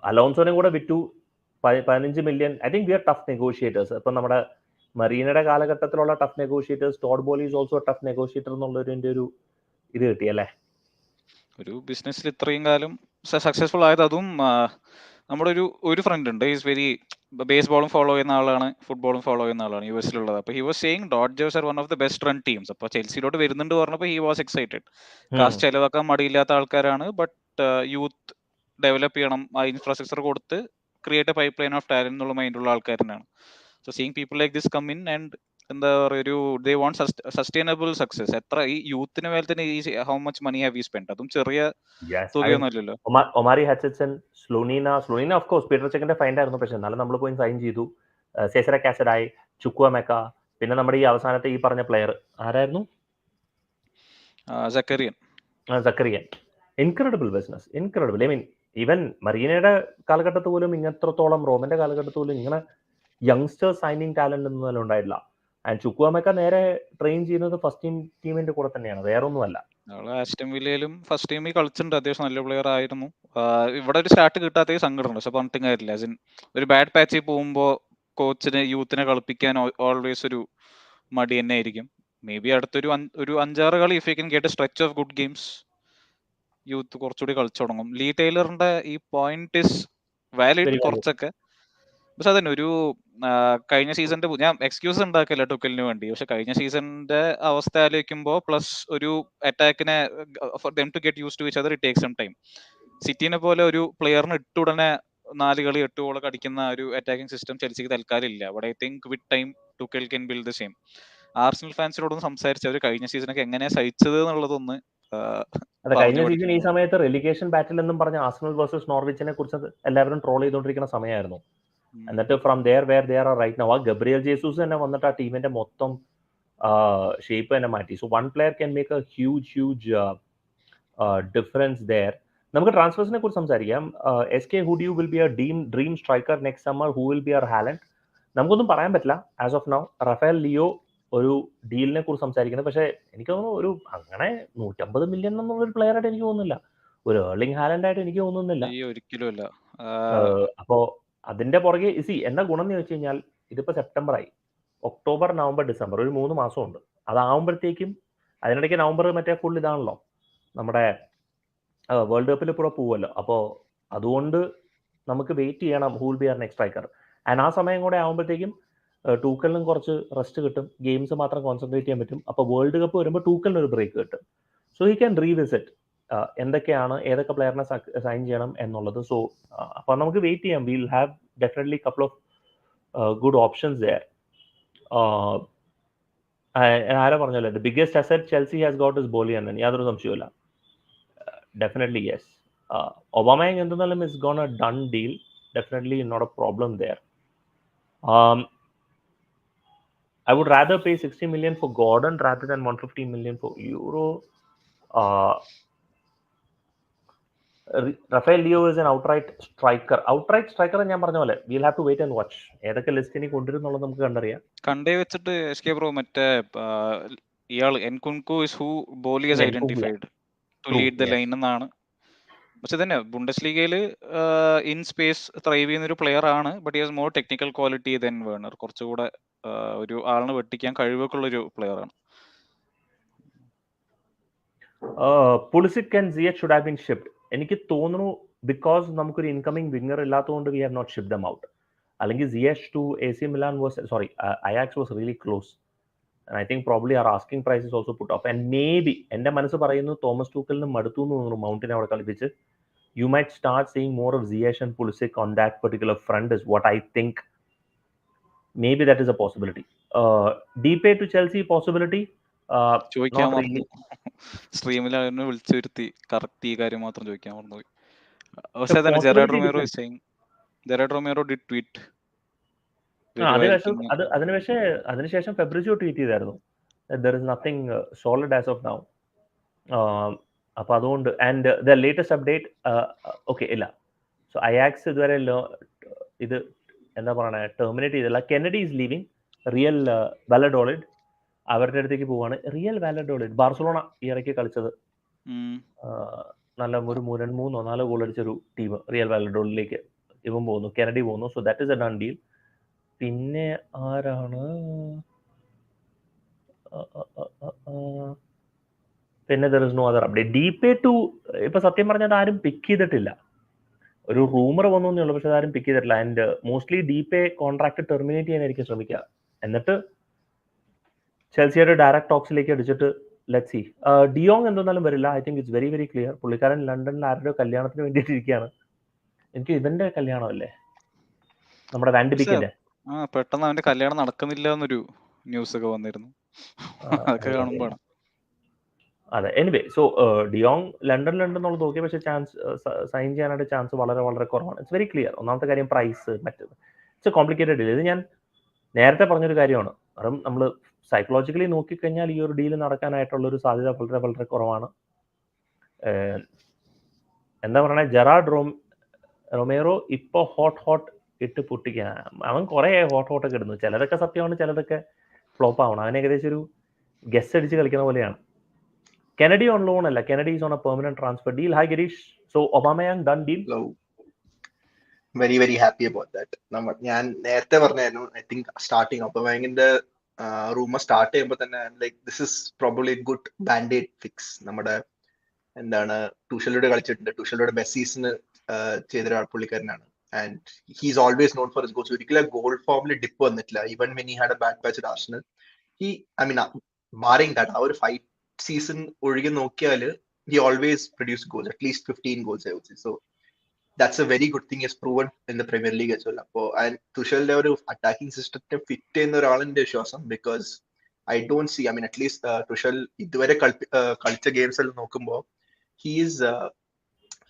അലോൺസോനെ കൂടെ വിറ്റു 15 million. I think we are tough negotiators. ഇപ്പം നമ്മുടെ മറീനയുടെ കാലഘട്ടത്തിലുള്ള tough negotiators, Todd Boehly is also tough negotiator എന്നുള്ളൊരു ഒരു ഇത് കിട്ടിയല്ലേ. ഒരു
ബിസിനസ്സിൽ ഇത്രയും കാലം സക്സസ്ഫുൾ ആയത് അതും നമ്മുടെ ഒരു ഫ്രണ്ട് ഉണ്ട്. ഈസ് വെരി ബേസ്ബോളും ഫോളോ ചെയ്യുന്ന ആളാണ്, ഫുട്ബോളും ഫോളോ ചെയ്യുന്ന ആളാണ് യുഎസിലുള്ളത്. അപ്പോൾ he was saying Dodgers are one of the best run teams. അപ്പോൾ ചെൽസിയിലോട്ട് വരുന്നുണ്ട് പറഞ്ഞപ്പോൾ ഹി വാസ് എക്സൈറ്റഡ്. കാശ് ചെലവാക്കാൻ മടിയില്ലാത്ത ആൾക്കാരാണ്. ബട്ട് യൂത്ത് ഡെവലപ്പ് ചെയ്യണം, ആ ഇൻഫ്രാസ്ട്രക്ചർ കൊടുത്ത് create a pipeline of talent എന്നുള്ള മൈൻഡുള്ള ആൾക്കാർ തന്നെയാണ്. So seeing people like this come in and എന്താ പറയുക, ഒരു ദേ വാണ്ട് സസ്റ്റൈനബിൾ സക്സസ്. എത്ര ഈ യൂത്തിന് മേലെ തന്നെ ഈ how much money have you spend? അതും ചെറിയ തുകയൊന്നും അല്ലല്ലോ.
Omari Hutchinson, Slonina of course Peter ചെക്കിന്റെ ഫൈൻഡ് ആയിരുന്നു. പക്ഷെ എന്നാലും നമ്മൾ പോയി സൈൻ ചെയ്തു. സെസറ കാസഡായി, ചുക്വമെക്ക, പിന്നെ നമ്മുടെ ഈ അവസാനത്തെ ഈ പറഞ്ഞ പ്ലെയർ ആരായിരുന്നു? Zakharyan. Incredible business, incredible. I mean even മറീനയുടെ കാലഘട്ടത്തിൽ പോലും ഇങ്ങനത്രത്തോളം, റോമന്റെ കാലഘട്ടത്തിൽ പോലും ഇങ്ങനെ യങ്സ്റ്റേഴ്സ് സൈനിങ് ടാലന്റ് ഒന്നും ഉണ്ടായിട്ടില്ല. ആൻഡ് ചുക്വമെക്ക നേരെ ട്രെയിൻ ചെയ്യുന്നത് ഫസ്റ്റ് ടീമിന്റെ കൂടെ തന്നെയാണ്, വേറെ ഒന്നുമല്ല.
ആസ്റ്റൺ വില്ലയിലും ഫസ്റ്റ് ടീമിൽ കളിച്ചിട്ടുണ്ട്. അത്യാവശ്യം നല്ല പ്ലെയർ ആയിരുന്നു. ഇവിടെ ഒരു സ്റ്റാർട്ട് കിട്ടാത്ത സങ്കടമുണ്ട്. പക്ഷെ പറഞ്ഞിട്ടും കാര്യമില്ല. ഒരു ബാഡ് പാച്ചിൽ പോകുമ്പോൾ കോച്ചിനെ യൂത്തിനെ കളിപ്പിക്കാൻ ഓൾവേസ് ഒരു മടി തന്നെ ആയിരിക്കും. മേ ബി അടുത്തൊരു 5-6 കളി if you can get A stretch of good games, youth കുറച്ചുകൂടി കളിച്ചു തുടങ്ങും. ലീ ടൈലറിന്റെ ഈ പോയിന്റ് ഇസ് വാലിഡ് കുറച്ചൊക്കെ. പക്ഷെ അതന്നെ ഒരു കഴിഞ്ഞ സീസണിന്റെ ഞാൻ എക്സ്ക്യൂസ് ഉണ്ടാക്കില്ല ടുക്കലിന് വേണ്ടി, പക്ഷെ കഴിഞ്ഞ സീസണിന്റെ അവസ്ഥ ആലോചിക്കുമ്പോൾ പ്ലസ് ഒരു അറ്റാക്കിനെ for them to get used to each other it takes some time. സിറ്റിനെ പോലെ ഒരു പ്ലെയറിന് ഇട്ടുടനെ 4 കളി 8 ഗോളൊക്കെ അടിക്കുന്ന ഒരു അറ്റാക്കിംഗ് സിസ്റ്റം ചെൽസിക്ക് തൽക്കാലം ഇല്ല. But I think with time Tuchel can build the same. Arsenal ഫാൻസിനോടൊന്ന് സംസാരിച്ച് അവർ കഴിഞ്ഞ സീസണൊക്കെ എങ്ങനെയാ സഹിച്ചത് എന്നുള്ളതൊന്ന്
അതെ, കഴിഞ്ഞ
പറഞ്ഞു
സീസൺ ഈ
പഠിക്കണം.
സമയത്ത് റെലിഗേഷൻ ബാറ്റിൽ എന്നും പറഞ്ഞ ആർസണൽ വേഴ്സസ് നോർവിച്ചിനെ കുറിച്ച് എല്ലാവരും ട്രോൾ ചെയ്തുകൊണ്ടിരിക്കുന്ന സമയമായിരുന്നു. എന്നിട്ട് from there where there are right now, ആ ഗബ്രിയൽ ജേസൂസ് തന്നെ വന്നിട്ട് ആ ടീമിന്റെ മൊത്തം ഷേപ്പ് തന്നെ മാറ്റി. So one player can make a huge difference there. നമുക്ക് ട്രാൻസ്ഫേഴ്സിനെ കുറിച്ച് സംസാരിക്കാം. Ask who do you will be a dream striker next summer, who will be our Haaland? നമുക്കൊന്നും പറയാൻ പറ്റില്ല as of now. Rafael Leao ഒരു ഡീലിനെ കുറിച്ച് സംസാരിക്കുന്നത്, പക്ഷേ എനിക്ക് തോന്നുന്നു ഒരു അങ്ങനെ 150 മില്യൺ എന്നുള്ളൊരു പ്ലെയർ ആയിട്ട് എനിക്ക് തോന്നുന്നില്ല, ഒരു ഏർലിംഗ് ഹാലൻഡ് ആയിട്ട് എനിക്ക് തോന്നുന്നില്ല.
ഒരിക്കലും അല്ല.
അപ്പോ അതിന്റെ പുറകെ എന്താ ഗുണം എന്ന് ചോദിച്ചു കഴിഞ്ഞാൽ, ഇതിപ്പോ സെപ്റ്റംബർ ആയി, ഒക്ടോബർ നവംബർ ഡിസംബർ, ഒരു 3 മാസമുണ്ട്. അതാവുമ്പോഴത്തേക്കും അതിനിടയ്ക്ക് നവംബർ മറ്റേ ഫുൾ ഇതാണല്ലോ, നമ്മുടെ വേൾഡ് കപ്പിൽ കൂടെ പോവുമല്ലോ. അപ്പോൾ അതുകൊണ്ട് നമുക്ക് വെയിറ്റ് ചെയ്യണം who will be our next striker. And ആ സമയം കൂടെ ആകുമ്പോഴത്തേക്കും ടൂക്കലിനും കുറച്ച് റെസ്റ്റ് കിട്ടും, ഗെയിംസ് മാത്രം കോൺസെൻട്രേറ്റ് ചെയ്യാൻ പറ്റും. അപ്പോൾ വേൾഡ് കപ്പ് വരുമ്പോൾ ടൂക്കലിന് ഒരു ബ്രേക്ക് കിട്ടും. സോ ഹി ക്യാൻ റീവിസിറ്റ് എന്തൊക്കെയാണ്, ഏതൊക്കെ പ്ലെയറിനെ സൈൻ ചെയ്യണം എന്നുള്ളത്. സോ അപ്പോൾ നമുക്ക് വെയിറ്റ് ചെയ്യാം. Will have definitely couple of good options there. ആരാ പറഞ്ഞല്ലോ, the biggest asset Chelsea has got is Boehly, യാതൊരു സംശയമില്ല. Definitely yes. Aubameyang enthunalum is gonna done deal. Definitely not a problem there. I would rather pay 60 million for Gordon rather than 150 million for Euro. Rafael Leo is an outright striker. ഞാൻ പറഞ്ഞ പോലെ we'll have to wait and watch. ഏതൊക്കെ ലിസ്റ്റിനി കൊണ്ടുവരുന്നുള്ളത് നമുക്ക് കണ്ടറിയാം.
കണ്ടേ വെച്ചിട്ട് S K bro, മറ്റേ ഇയാൾ Nkunku is who Boehly has identified to lead the line എന്നാണ്. പക്ഷെ തന്നെ ബുണ്ടസ് ലീഗയിൽ ഇൻ സ്പേസ് ത്രൈവ് ചെയ്യുന്ന ഒരു പ്ലെയർ ആണ്. But he has more technical quality than Werner. കുറച്ചുകൂടെ ഒരു ആളിനെ വെട്ടിക്കാൻ കഴിവൊക്കെ ഉള്ള ഒരു പ്ലെയർ ആണ്.
Pulisic and Ziyech should have been shipped. എനിക്ക് തോന്നുന്നു ബിക്കോസ് നമുക്കൊരു ഇൻകമിംഗ് വിങ്ങർ ഇല്ലാത്തതുകൊണ്ട് we have not shipped them out. അല്ലെങ്കിൽ Ziyech to AC Milan Ajax was really close. And I think probably our asking price is also put off. And maybe എൻ്റെ മനസ്സ് പറയുന്നു Thomas ടൂക്കലിന് മടുത്തു എന്ന് തോന്നുന്നു മൗണ്ടിനെ അവിടെ കളിപ്പിച്ച്. You might start seeing more of Ziyech and Pulisic on that particular front is what I think. Maybe that is a possibility. DP to Chelsea possibility?
ചോദിക്കാൻ മറന്നു, സ്ട്രീമിൽ അവനെ വിളിച്ചു വരുത്തി കറക്റ്റ് ഈ കാര്യം മാത്രം ചോദിക്കാൻ മറന്നുപോയി. പക്ഷെ തന്നെ ജെറാഡ് റൊമേറോ ഡിഡ് ട്വീറ്റ്.
അതിനുശേഷം ഫെബ്രിസിയോ ട്വീറ്റ് ചെയ്തായിരുന്നു there is nothing solid as of now. അപ്പൊ അതുകൊണ്ട് and the latest update okay ഇല്ല. സോ അയാക്സ് ഇതുവരെ ഇത് എന്താ പറയണേ ടെർമിനേറ്റ് ചെയ്തില്ല. Kennedy is living. റിയൽ വാലഡോളിഡ് അവരുടെ അടുത്തേക്ക് പോവാണ്. റിയൽ വാലഡോളിഡ് ബാർസലോണ ഈ ഇടയ്ക്ക് കളിച്ചത് നല്ല ഒരു 3-4 ഗോൾ അടിച്ചൊരു ടീം റിയൽ വാലഡോളിലേക്ക് ഇവൻ പോകുന്നു, കെന്നഡി പോകുന്നു. So that is A done deal. പിന്നെ ആരാണ്, പിന്നെ there is no other update. DP to ഇപ്പൊ സത്യം പറഞ്ഞാൽ ആരും പിക്ക് ചെയ്തിട്ടില്ല. ഒരു റൂമർ വന്നു എന്നേ ഉള്ളൂ, പക്ഷെ ആരും പിക്ക് ചെയ്തിട്ടില്ല. And mostly DP contract terminate ചെയ്യാനായിരിക്കും ശ്രമിക്കുക. എന്നിട്ട് ചെൽസിയുടെ ഡയറക്ട് ടോക്സിലേക്ക് അടിച്ചിട്ട് ലെറ്റ് സി. ഡിയോങ് എന്തെന്നാലും വരില്ല. I think it's very very clear. പുള്ളിക്കാരൻ ലണ്ടനിൽ ആരുടെ കല്യാണത്തിന് വേണ്ടിയിട്ട് ഇരിക്കുകയാണ്. എനിക്ക് ഇവന്റെ കല്യാണമല്ലേ, നമ്മുടെ വാൻഡിബിക്കിന്റെ.
പെട്ടെന്ന് അവന്റെ കല്യാണം നടക്കുന്നില്ല എന്നൊരു ന്യൂസ് ഒക്കെ വന്നിരുന്നു. അതൊക്കെ കാണുമ്പോഴാണ്.
അതെ, എനിവേ സോ ഡിയോങ് ലണ്ടനിലുണ്ടെന്നുള്ളത് ഓക്കെ, പക്ഷേ ചാൻസ് സൈൻ ചെയ്യാനായിട്ട് ചാൻസ് വളരെ വളരെ കുറവാണ്. It's very clear. ഒന്നാമത്തെ കാര്യം പ്രൈസ്, മറ്റേത് ഇറ്റ്സ് എ കോംപ്ലിക്കേറ്റഡ് ഡീൽ. ഇത് ഞാൻ നേരത്തെ പറഞ്ഞൊരു കാര്യമാണ്. കാരണം നമ്മൾ സൈക്കോളജിക്കലി നോക്കിക്കഴിഞ്ഞാൽ ഈ ഒരു ഡീൽ നടക്കാനായിട്ടുള്ളൊരു സാധ്യത വളരെ വളരെ കുറവാണ്. എന്താ പറയണേ, ജെറാഡ് റൊമേറോ ഇപ്പോൾ ഹോട്ട് ഇട്ട് പൊട്ടിക്കുക. അവൻ കുറേ ഹോട്ടൊക്കെ ഇടുന്നു. ചിലതൊക്കെ സത്യമാണ്, ചിലതൊക്കെ ഫ്ലോപ്പ് ആവണം. അവൻ ഏകദേശം ഒരു ഗസ്റ്റ് അടിച്ച് കളിക്കുന്ന പോലെയാണ്. Kennedy on loan അല്ല, Kennedy is on a permanent transfer deal. Hi Girish. So Aubameyang done deal?
Hello. Very very happy about that. ഞാൻ നേരത്തെ പറഞ്ഞായിരുന്നു, ഐ തിങ്ക് സ്റ്റാർട്ടിങ് Aubameyangന്റെ റൂമർ സ്റ്റാർട്ട് ചെയ്യുമ്പോൾ തന്നെ like this is probably good bandaid fix. നമ്മുടെ എന്താണ് ടൂഷലോട് കളിച്ചിട്ടുണ്ട്. ടൂഷലോട് best season ചെയ്ത പുള്ളിക്കാരനാണ്. and he's always known for his goals. ഒരിക്കലും goal form dip വന്നിട്ടില്ല. Even when he had a bad patch at Arsenal, barring that, our 5 season ഒഴികെ നോക്കിയാൽ he always produced goals, at least 15 goals, I would say. So that's a very good thing he has proven in the Premier League as well. And Tuchel's ഒരു attacking system fit ചെയ്യുന്ന ഒരാളെന്റെ വിശ്വാസം, because I don't see, at least Tuchel ഇതുവരെ കളിച്ച games എല്ലാം നോക്കുമ്പോൾ he is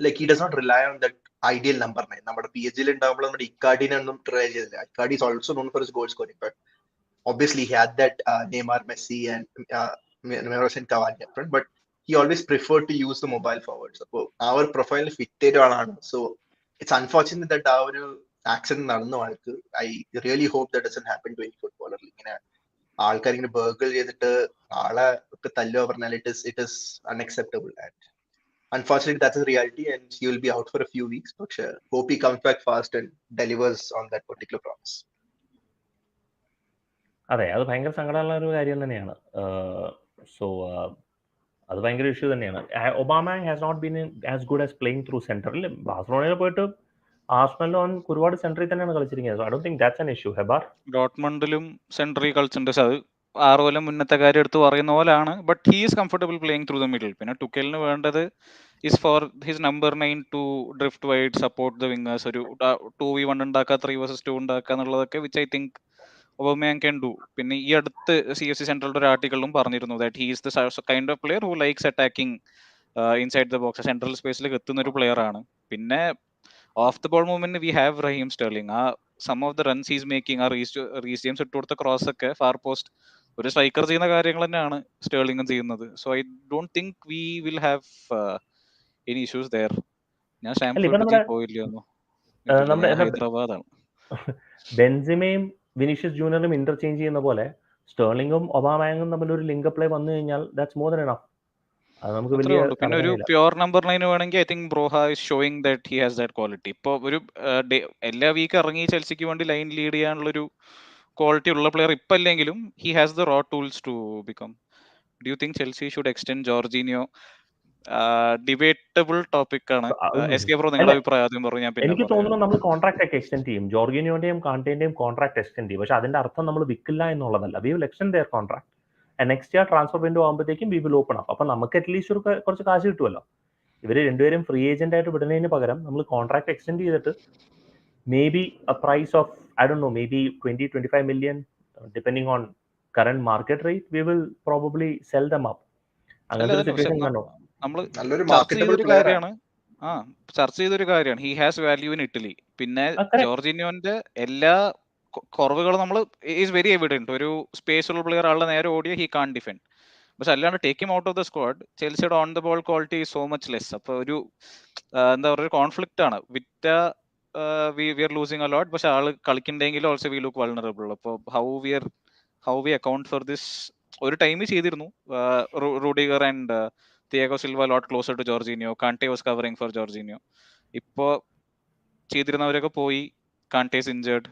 like he does not rely on that ideal number 9. നമ്മുടെ PSG ഉണ്ടാകുമ്പോൾ നമ്മുടെ ഇക്കാർഡിനെ ഒന്നും ട്രൈ ചെയ്തില്ല. Icardi is also known for his goal scoring, but obviously he had that Neymar, Messi and Meros and Cavani up front, but he always preferred to use the mobile forwards. അപ്പോൾ ആ ഒരു പ്രൊഫൈലിൽ fit ചെയ്ത ആളാണ്. So it's unfortunate that ആ ഒരു accident നടന്നു ആൾക്ക്. I really hope that doesn't happen to any footballer. ഇങ്ങനെ ആൾക്കാർ ഇങ്ങനെ ബർഗിൾ ചെയ്തിട്ട് ആളെ ഒക്കെ തല്ലുക പറഞ്ഞാൽ it is unacceptable, and unfortunately that's a reality, and he will be out for a few weeks, but hope he comes back fast and delivers on that particular promise.
അതെ, അത് ഭയങ്കര സങ്കടമുള്ള ഒരു കാര്യം തന്നെയാണ്. സോ അത് ഭയങ്കര ഇഷ്യൂ തന്നെയാണ്. Obama has not been as good as playing through central. ബാഴ്സലോണയിൽ പോയിട്ട് ആർസണലിൽ അവൻ ഒരുപാട് സെൻട്രിൽ തന്നെയാണ് കളിച്ചിരിക്കുന്നത്. So I don't think that's an issue. ഹെബാർ
ഡോട്ട്മണ്ടിലും സെൻട്രി കളിച്ചിട്ടുണ്ട്. അത് 6 കൊല്ലം മുന്നത്തെ കാര്യം എടുത്ത് പറയുന്ന പോലെയാണ്. But he is comfortable playing through the middle. പിന്നെ ടുക്കലിന് വേണ്ടത് is for his number 9 to drift wide, support the wingers, ഒരു 2v1 ഉണ്ടാക്കുക, 3vs2 ഉണ്ടാക്കുക എന്നുള്ളതൊക്കെ which I think Aubameyang can do. പിന്നെ ഈ അടുത്ത് CFC സെൻട്രലിന്റെ ഒരു ആർട്ടിക്കിളും പറഞ്ഞിരുന്നു that he is the kind of player who likes attacking inside the box, central സ്പേസിലേക്ക് എത്തുന്ന ഒരു പ്ലെയർ ആണ്. പിന്നെ off the ball movement we have Raheem Sterling. ആ some of the runs he's making, ആ റീസ് ജെയിംസ് ഇട്ട് കൊടുത്ത cross ഒക്കെ ഫാർ പോസ്റ്റ് ഒരു സ്ട്രൈക്കർ ചെയ്യുന്ന കാര്യങ്ങൾ തന്നെയാണ് സ്റ്റേർലിംഗും ചെയ്യുന്നത്. So I don't think we will have any issues there. ഞാൻ സ്റ്റാംഫോർഡ് പോയില്ലല്ലോ, ഹൈദരാബാദാണ്.
ബെൻസിമയും വിനീഷ്യസ് ജൂനിയറും ഇന്റർചേഞ്ച് ചെയ്യുന്ന പോലെ സ്റ്റേർലിംഗും ഒബാമയാങ്ങും തമ്മിൽ ഒരു ലിങ്ക് പ്ലേ വന്നു കഴിഞ്ഞാൽ ദാറ്റ്സ് മോർ ദാൻ എനഫ്. അത് നമുക്ക് വലിയ.
പിന്നെ ഒരു പ്യുവർ നമ്പർ 9 വേണമെങ്കിൽ I think Broja is showing that he has that quality. ഇപ്പോൾ ഒരു എല്ലാ വീക്ക് ഇറങ്ങി ചെൽസിക്ക് വേണ്ടി ലൈൻ ലീഡ് ചെയ്യാനുള്ളൊരു ക്വാളിറ്റി ഉള്ള പ്ലെയർ ഇപ്പം അല്ലെങ്കിലും he has the raw tools to become. Do you think Chelsea should extend Jorginho? Debatable topic ആണ്. എസ്കെ ബ്രോ, നിങ്ങളുടെ അഭിപ്രായം ആദ്യം പറഞ്ഞു. ഞാൻ
എനിക്ക് തോന്നുന്നു നമ്മൾ കോൺട്രാക്ട് ഒക്കെ എക്സ്റ്റെൻഡ് ചെയ്യും. ജോർഗിനിയോന്റെയും കാന്റേന്റെയും കോൺട്രാക്ട് എക്സ്റ്റെൻഡ് ചെയ്യും. പക്ഷെ അതിന്റെ അർത്ഥം നമ്മൾ വിൽക്കില്ല എന്നുള്ളതല്ല. We will extend their contract. Next year transfer window ആകുമ്പോഴത്തേക്കും വി വിൽ ഓപ്പൺ അപ്പ്. അപ്പൊ നമുക്ക് അറ്റ്ലീസ്റ്റ് കുറച്ച് കാശ് കിട്ടുമല്ലോ. ഇവർ രണ്ടുപേരും ഫ്രീ ഏജന്റ് ആയിട്ട് വിടുന്നതിന് പകരം നമ്മൾ കോൺട്രാക്ട് എക്സ്റ്റെൻഡ് ചെയ്തിട്ട് maybe a price of I don't know, maybe 20-25 million depending on current market rate, we will probably sell them up. അങ്ങനത്തെ ഒരു സിറ്റുവേഷൻ കണ്ടോ?
നമ്മൾ ചർച്ച ചെയ്തൊരു കാര്യമാണ് he has value in Italy. പിന്നെ ജോർജിനിയോന്റെ എല്ലാ കുറവുകളും നമ്മൾ ഈസ് വെരി എവിഡന്റ്. ഒരു സ്പേസ് ഉള്ള പ്ലെയർ ആളുടെ നേരെ ഓടിയ ഹി കാൺ ഡിഫെൻഡ്. പക്ഷെ അല്ലാണ്ട് take him out of the squad, ചെൽസിയുടെ on the ball quality so much less. അപ്പോൾ ഒരു എന്താ പറയുക, ഒരു കോൺഫ്ലിക്റ്റ് ആണ്. With we are losing a lot, പക്ഷെ ആള് കളിക്കണ്ടെങ്കിലും ഓൾസോ വി ലുക്ക് വൾണറബിൾ. അപ്പോൾ how we account for this? ഒരു ടൈമിൽ ചെയ്തിരുന്നു Rudiger and Thiago Silva lot closer to Jorginho, Kante was covering for Jorginho. ഇപ്പോൾ ചെയ്തിരുന്നവരൊക്കെ പോയി, കാണ്ടെസ് ഇഞ്ചേർഡ്,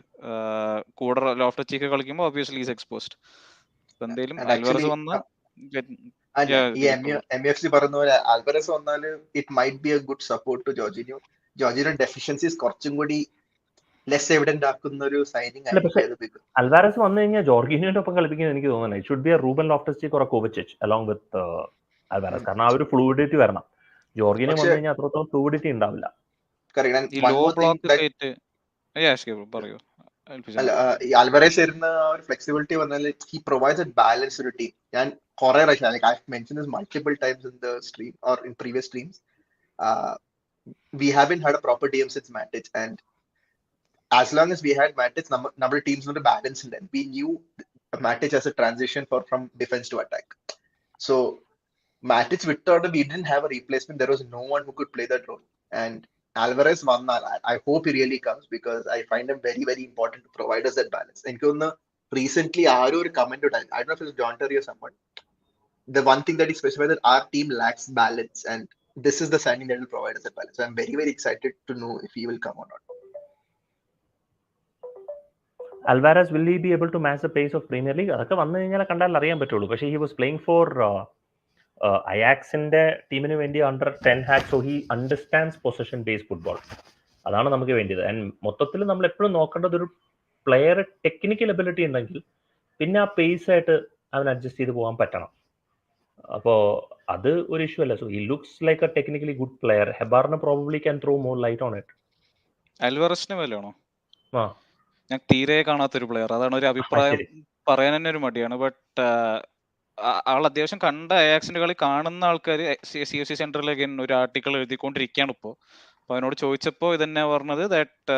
കൂടെ ലോഫ്റ്റസ് ചീക്ക് കളിക്കുമ്പോൾ ഒബ്വിയസ്ലി ഈസ് എക്സ്പോസ്ഡ്. എന്തെങ്കിലും ആൽവാരസ് വന്ന
MFC പറഞ്ഞ പോലെ ആൽവാരസ് വന്നാല് it might be a good support to Jorginho. Jorginho deficiencies കുറച്ചും കൂടി ലെസ് എവിഡന്റ് ആക്കുന്ന ഒരു സൈനിങ് ആയിരിക്കും.
അൽവാരസ് വന്നു കഴിഞ്ഞാൽ ജോർജിനിയോന്റെ ഒപ്പം കളിപ്പിക്കുന്നത് എനിക്ക് തോന്നുന്നത് it should be A Reuben Loftus cheek or കോവച്ചിച്ച് along with Alvarez. കാരണം ആ ഒരു ഫ്ലൂയിഡിറ്റി വരണം. ജോർജിനിയോ വന്നു കഴിഞ്ഞാൽ അത്രത്തോളം ഫ്ലൂയിഡിറ്റി ഉണ്ടാവില്ല.
ആൽവാരസ് വരുന്ന ഒരു ഫ്ലെക്സിബിലിറ്റി പറഞ്ഞാൽ ഹി പ്രൊവൈഡ്സ് എ ബാലൻസ് ഒരു ടീം. ഞാൻ കുറെ പ്രാവശ്യം I mention this multiple times in the stream or in previous streams. We haven't had a proper DM since Matic, and as long as we had Matic, number teams were balanced, and we knew Matic as a transition from defense to attack. So Matic without, we didn't have a replacement. There was no one who could play that role, and Alvarez won that. I hope he really comes, because I find him very, very important to provide us that balance. And recently ആരോ ഒരു comment ഇട്ടാൽ, I don't know if it's John Terry or someone, the one thing that he specified that our team lacks balance, and this is the signing that will provide us that balance. So I'm very, very excited to know if he will come or not.
Alvarez, will he be able to match the pace of Premier League? അതൊക്കെ വന്നു കഴിഞ്ഞാൽ കണ്ടാൽ അറിയാൻ പറ്റുള്ളൂ. പക്ഷേ he was playing for അയാക്സിന്റെ ടീമിന് വേണ്ടി under 10 hat, so he understands possession based football. അതാണ് നമുക്ക് വേണ്ടിയത്. ആൻഡ് മൊത്തത്തിൽ നമ്മൾ എപ്പോഴും നോക്കേണ്ടത് ഒരു പ്ലെയർ ടെക്നിക്കൽ എബിലിറ്റി ഉണ്ടെങ്കിൽ പിന്നെ ആ പേസ് ആയിട്ട് അവൻ അഡ്ജസ്റ്റ് ചെയ്ത് പോകാൻ പറ്റണം. അപ്പോൾ അത് ഒരു ഇഷ്യൂ അല്ല. So he looks like a technically good player. ഹെബാറിന് probably can throw more light on it.
അൽവാറസിന് വിലയാണോ?
ആ
ഞാൻ തീരെ കാണാത്തൊരു പ്ലെയർ, അതാണ് ഒരു അഭിപ്രായം
ശരി.
പറയാൻ തന്നെ ഒരു മടിയാണ്. ബട്ട് ആൾ അത്യാവശ്യം കണ്ട അയാക്സിന്റെ കളി കാണുന്ന ആൾക്കാർ CFC സെന്ററിലേക്ക് ഒരു ആർട്ടിക്കിൾ എഴുതിക്കൊണ്ടിരിക്കുകയാണ് ഇപ്പോൾ. അപ്പോൾ അവനോട് ചോദിച്ചപ്പോൾ ഇതന്നെ പറഞ്ഞത് ദാറ്റ്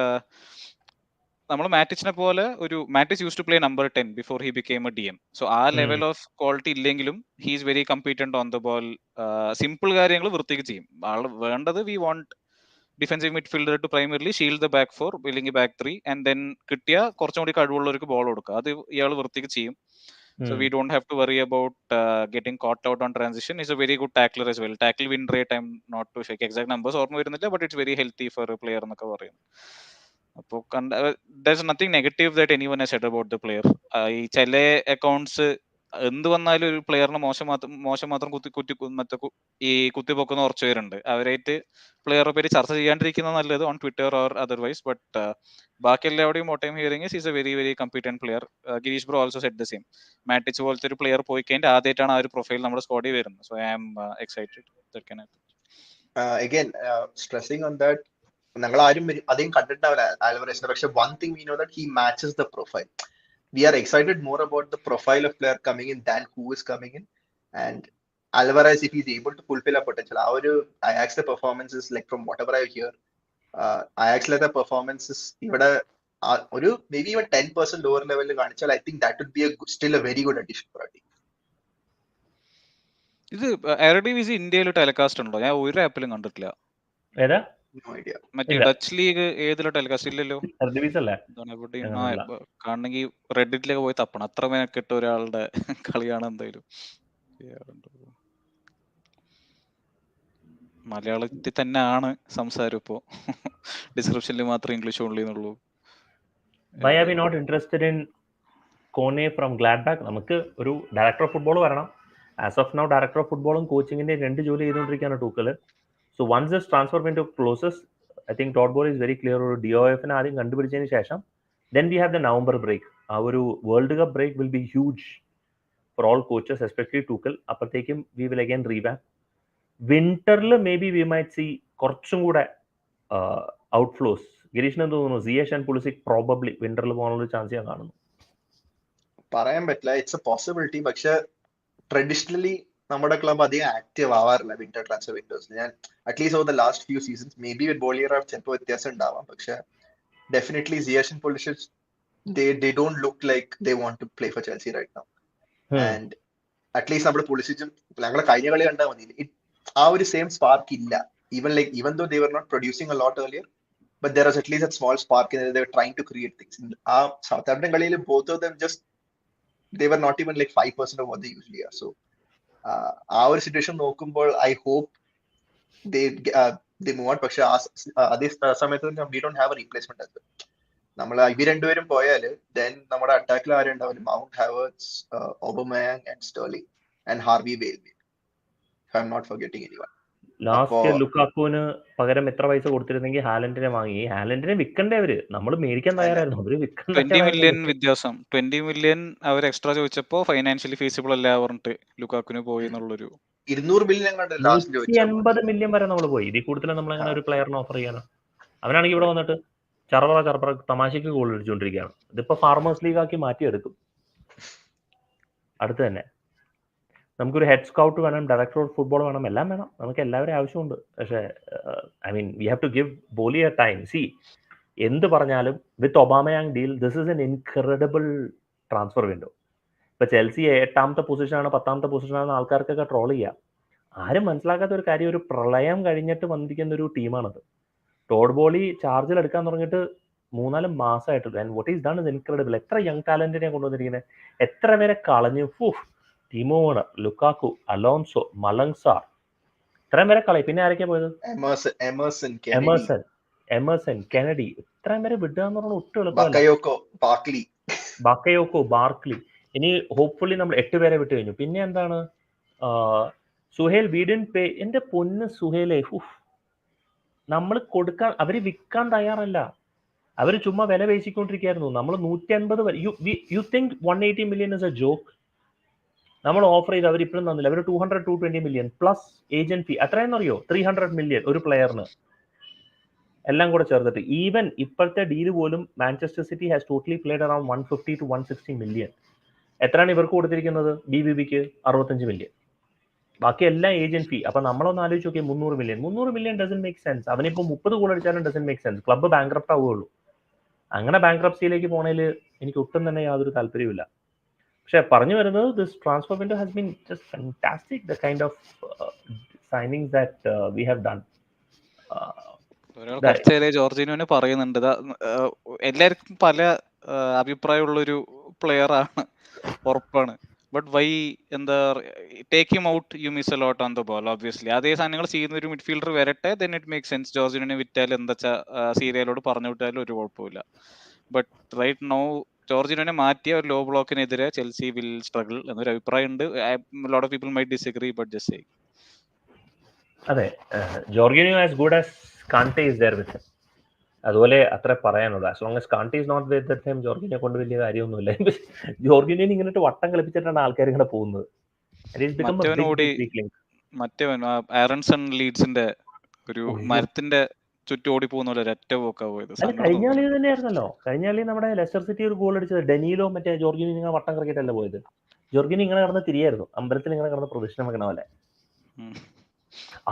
നമ്മൾ മാറ്റിച്ചിനെ പോലെ ഒരു Matic use to play number 10 before he became a DM. So ആ ലെവൽ ഓഫ് ക്വാളിറ്റി ഇല്ലെങ്കിലും he is very competent on the ball. Simple കാര്യങ്ങൾ വൃത്തിക്ക് ചെയ്യും. ആൾ വേണ്ടത് we want defensive midfielder to primarily shield the back 4 അല്ലെങ്കിൽ back 3 and then കിട്ടിയ കുറച്ചും കൂടി കഴിവുള്ളവർക്ക് ബോൾ കൊടുക്കുക. അത് ഇയാൾ വൃത്തിക്ക് ചെയ്യും. So we don't have to worry about getting caught out on transition. He's a very good tackler as well. Tackle win rate, I'm not too sure exact numbers ഓർമ്മ വരുന്നില്ല, but it's very healthy for a player എന്നൊക്കെ പറയുന്നു. അപ്പോൾ there's nothing negative that anyone has said about the player. ഈ ചില accounts എന്ത് വന്നാലും ഒരു പ്ലെയറിനെ മോശം മാത്രം ഈ കുത്തിപ്പൊക്കുന്ന കുറച്ച് പേരുണ്ട്. അവരായിട്ട് പ്ലെയറെ പേര് ചർച്ച ചെയ്യാണ്ടിരിക്കുന്നത് നല്ലത് on Twitter or otherwise. But ബാക്കി എല്ലാവരുടെയും what I'm hearing is a very very competent player. Girish bro also said the same. Matic പോലത്തെ ഒരു പ്ലെയർ പോയി കഴിഞ്ഞാൽ ആദ്യമായിട്ടാണ് ആ ഒരു പ്രൊഫൈൽ നമ്മുടെ സ്ക്വാഡിൽ വരുന്നത്. So I am excited.
Again, stressing on that, ഞങ്ങൾ ആരും അധികം കണ്ടിട്ടുണ്ടാവില്ല ആൽവറസിനെ. പക്ഷെ one thing we know that he matches the profile. We are excited more about the profile of player coming in than who is coming in. And Alvarez, if he's able to fulfill our potential, our Ajax the performances, like from whatever I hear, Ajax the performances ഇവിടെ ഒരു maybe even 10% lower level കാണിച്ചാൽ I think that would be still a very good addition for our team.
ഇത് എയർഡിവിസി ഇന്ത്യയിൽ telecast ഉണ്ടോ? ഞാൻ ഒരു ആപ്പിലും കണ്ടിട്ടില്ല.
ഏതാ?
No idea.
മറ്റേ ഡച്ച് ലീഗ് ഏതിലോ ടെലികാസ്റ്റ് ഇല്ലല്ലോ. കാണണമെങ്കിൽ റെഡിറ്റിലേക്ക് പോയി തപ്പണം. അത്ര മെനക്കെട്ട ഒരാളുടെ കളിയാണ് എന്തായാലും. മലയാളത്തിൽ തന്നെയാണ് സംസാരം ഇപ്പോൾ. ഡിസ്ക്രിപ്ഷനിൽ മാത്രം ഇംഗ്ലീഷ് ഓൺലി എന്നുള്ളൂ.
Why are we not interested in Kone from Gladbach? നമുക്ക് ഒരു ഡയറക്ടർ ഓഫ് ഫുട്ബോൾ വരണം. As of now director of ഫുട്ബോളും കോച്ചിങ്ങിന്റെ 2 ജോലി ചെയ്തുകൊണ്ടിരിക്കുകയാണ് Tuchel. So once this transfer window closes, I think Todd Boehly is very clear. ഒരു DOF-നെ ആദ്യം കണ്ടുപിടിച്ചതിന് ശേഷം then we have the November break. ആ ഒരു World Cup break will be huge for all coaches, especially Tuchel. അപ്പോഴത്തേക്കും we will again revamp. വിന്ററിൽ maybe we might see കുറച്ചും കൂടെ ഔട്ട്ഫ്ലോസ്. ഗിരീഷിന് എന്ത് തോന്നുന്നു? സിയേഷ് ആൻഡ് പുളിസിക് പ്രോബബ്ലി വിന്ററിൽ പോകാനുള്ള ചാൻസ് ഞാൻ കാണുന്നു.
പറയാൻ പറ്റില്ല, ഇറ്റ്സ് എ പോസിബിലിറ്റി. പക്ഷെ ട്രഡീഷണലി നമ്മുടെ ക്ലബ് അധികം ആക്റ്റീവ് ആവാറില്ല വിന്റർ ട്രാൻസ്ഫർ വിൻഡോസിൽ. ഞാൻ at least over the last few seasons, maybe with Boehly ചിലപ്പോൾ വ്യത്യാസം ഉണ്ടാവാം. പക്ഷെ definitely Ziyech and Pulisic they don't look like they want to play for Chelsea right now. And at least നമ്മുടെ പുളിസിച്ചും ഞങ്ങളെ കഴിഞ്ഞ കളി കണ്ടാൽ മതി, ആ ഒരു സെയിം സ്പാർക്ക് ഇല്ല. even though they were not producing a lot earlier, but there was at least a small spark in it. They were trying to create things. ആ സൗത്താംപ്ടൺ കളിയിൽ both of them just they were not even like 5% of what they usually are. So ആ ഒരു situation നോക്കുമ്പോൾ I hope they move on. പക്ഷെ അതേ സമയത്ത് we don't have a replacement as well. നമ്മൾ ഇവർ രണ്ടുപേരും പോയാൽ then നമ്മുടെ അറ്റാക്കിൽ ആരുണ്ടാവും? Mount Havertz, Aubameyang and Sterling and Harvey Bailey, if I'm not forgetting anyone.
Last ലുക്കാക്കുവിന് പകരം എത്ര പൈസ കൊടുത്തിരുന്നെങ്കിൽ ഹാലൻഡിനെ വാങ്ങി. ഹാലൻഡിനെ വിൽക്കണ്ടേ? അവര് നമ്മൾ മേടിക്കാൻ തയ്യാറായിരുന്നു. അവര്
20 മില്യൺ വ്യത്യാസം. 20 മില്യൺ അവർ എക്സ്ട്രാ ചോദിച്ചപ്പോ ഫൈനാൻഷ്യലി ഫീസിബിൾ അല്ല പറഞ്ഞിട്ട് ലുക്കാക്കുന് പോയി എന്നുള്ളൊരു
200 മില്യൺ കണ്ട് ലാസ്റ്റ് ചോദിച്ചു.
180 മില്യൺ വരെ നമ്മൾ പോയി. ഇതിൽ കൂടുതൽ നമ്മൾ അങ്ങനെ ഒരു പ്ലെയറിന് ഓഫർ ചെയ്യാനോ? അവനാണെങ്കിൽ ഇവിടെ വന്നിട്ട് ചറപറ തമാശക്ക് ഗോൾ അടിച്ചുകൊണ്ടിരിക്കുകയാണ്. ഇതിപ്പോ ഫാർമേഴ്സ് ലീഗ് ആക്കി മാറ്റിയെടുക്കും. അടുത്ത് തന്നെ നമുക്കൊരു ഹെഡ് സ്കൗട്ട് വേണം, ഡയറക്ടർ ഓഫ് ഫുട്ബോൾ വേണം, എല്ലാം വേണം. നമുക്ക് എല്ലാവരും ആവശ്യമുണ്ട്. പക്ഷേ I mean we have to give Boehly a time. See, എന്ത് പറഞ്ഞാലും with Aubameyang deal this is an incredible transfer window. ഇപ്പൊ ചെൽസി 8ാമത്തെ പൊസിഷനാണ് 10ാമത്തെ പൊസിഷനാണ് ആൾക്കാർക്കൊക്കെ ട്രോൾ ചെയ്യാം. ആരും മനസ്സിലാക്കാത്ത ഒരു കാര്യം, ഒരു പ്രളയം കഴിഞ്ഞിട്ട് വന്നിരിക്കുന്ന ഒരു ടീമാണത്. ടോഡ് ബോളി ചാർജിൽ എടുക്കാൻ തുടങ്ങിയിട്ട് 3-4 മാസമായിട്ടുള്ളൂ. And what is done is incredible. എത്ര യങ് ടാലന്റിനെ കൊണ്ടുവന്നിരിക്കുന്നത്, എത്ര പേരെ കളഞ്ഞു. Timo Werner, Lukaku, Alonso, Malang Sarr, ഇത്രയും പേരെ കളയും. പിന്നെ ആരൊക്കെയാ പോയത്? എമേഴ്സൺ, കെനഡി, ഇത്രയും പേരെ വിടുക എന്ന് പറഞ്ഞാൽ ഒട്ടും എളുപ്പമല്ല. ബക്കയോക്കോ, ബാർക്ലി. ഇനി ഹോപ്പ്ഫുള്ളി നമ്മൾ 8 പേരെ വിട്ട് കഴിഞ്ഞു. പിന്നെ എന്താണ്? സുഹേൽ, വി ഡിഡ്ന്റ് പേ. എന്റെ പൊന്ന് സുഹേലേ, നമ്മൾ കൊടുക്കാൻ, അവർ വിൽക്കാൻ തയ്യാറല്ല. അവർ ചുമ്മാ വില പേശിക്കൊണ്ടിരിക്കുകയായിരുന്നു. നമ്മൾ 150 you think 180 million is A joke? നമ്മൾ ഓഫർ ചെയ്ത് അവർ ഇപ്പോഴും തന്നില്ല. അവർ 200-220 million പ്ലസ് ഏജന്റ് ഫീ. എത്രയെന്ന് അറിയോ? 300 million ഒരു പ്ലെയറിന്, എല്ലാം കൂടെ ചേർത്തിട്ട്. ഈവൻ ഇപ്പോഴത്തെ ഡീല് പോലും Manchester city has totally played around 150-160 million. എത്രയാണ് ഇവർക്ക് കൊടുത്തിരിക്കുന്നത്? BBBക്ക് 65 million. ബാക്കി എല്ലാം ഏജന്റ് ഫീ. അപ്പൊ നമ്മളൊന്ന് ആലോചിച്ച് നോക്കിയാൽ 300 million ഡസൻ മേക്ക് സെൻസ്. അവനിപ്പോ 30 ഗോൾ അടിച്ചാലും doesn't make sense. Club bankrupt ആവുകയുള്ളൂ. അങ്ങനെ ബാങ്ക്രപ്സിയിലേക്ക് പോണേൽ എനിക്ക് ഒട്ടും തന്നെ യാതൊരു താല്പര്യമില്ല. പക്ഷെ പറഞ്ഞു വരുന്നത്, this transfer window has been just fantastic. The kind of signings that we have done.
ഒരാൾ കുറച്ചേരെ ജോർജിനോനെ പറയുന്നുണ്ട്, എല്ലാവർക്കും പല അഭിപ്രായമുള്ളൊരു പ്ലെയർ ആണ്, ഉറപ്പാണ്. ബട്ട് വൈ എന്താ take him out, you miss a lot on the ball obviously. അതേ സാധനങ്ങൾ ചെയ്യുന്ന ഒരു മിഡ്ഫീൽഡർ വരട്ടെ, ദെൻ ഇറ്റ് മേക്ക് സെൻസ്. ജോർജിനെ വിറ്റാൽ എന്താ വെച്ചാൽ സീരിയലോട് പറഞ്ഞു വിട്ടാലും ഒരു കുഴപ്പമില്ല. ബട്ട് റൈറ്റ് നൗ ജോർജിനോനെ മാറ്റിയ ഒരു ലോ ബ്ലോക്കിനെതിരെ ചെൽസി വിൽ സ്ട്രഗിൾ എന്നൊരു അഭിപ്രായം ഉണ്ട്. Lot of people might disagree, but just say.
അതെ, Jorginho as good as Kante is there with him. അതുപോലെ അത്ര പറയാനുള്ളൂ. As long as Kante is not with him, ജോർഗിനെ കൊണ്ട് വലിയ കാര്യമൊന്നുമില്ല. ജോർഗിനെ ഇങ്ങനെ വട്ടം കളിപ്പിച്ചിട്ടാണ് ആൾക്കാർ ഇങ്ങനെ പോകുന്നത്.
മറ്റവൻ ആറൺസൺ ലീഡ്സിന്റെ ഒരു മരത്തിന്റെ ചുറ്റും ഓടി പോകുന്ന പോലെ ഒരൊറ്റ പോക്കാ പോയത്.
അല്ല, കഴിഞ്ഞ കളി തന്നെയായിരുന്നല്ലോ. കഴിഞ്ഞ കളി നമ്മുടെ ലെസ്റ്റർ സിറ്റി ഒരു ഗോൾ അടിച്ചത് ഡെനീലോ മറ്റേ ജോർഗിനി ഇങ്ങനെ വട്ടം കറക്കിയിട്ടല്ല പോയത്. ജോർഗിനി ഇങ്ങനെ കിടന്ന് തിരിയായിരുന്നു, അമ്പലത്തിൽ ഇങ്ങനെ കിടന്ന് പ്രദക്ഷിണം വെക്കണ പോലെ.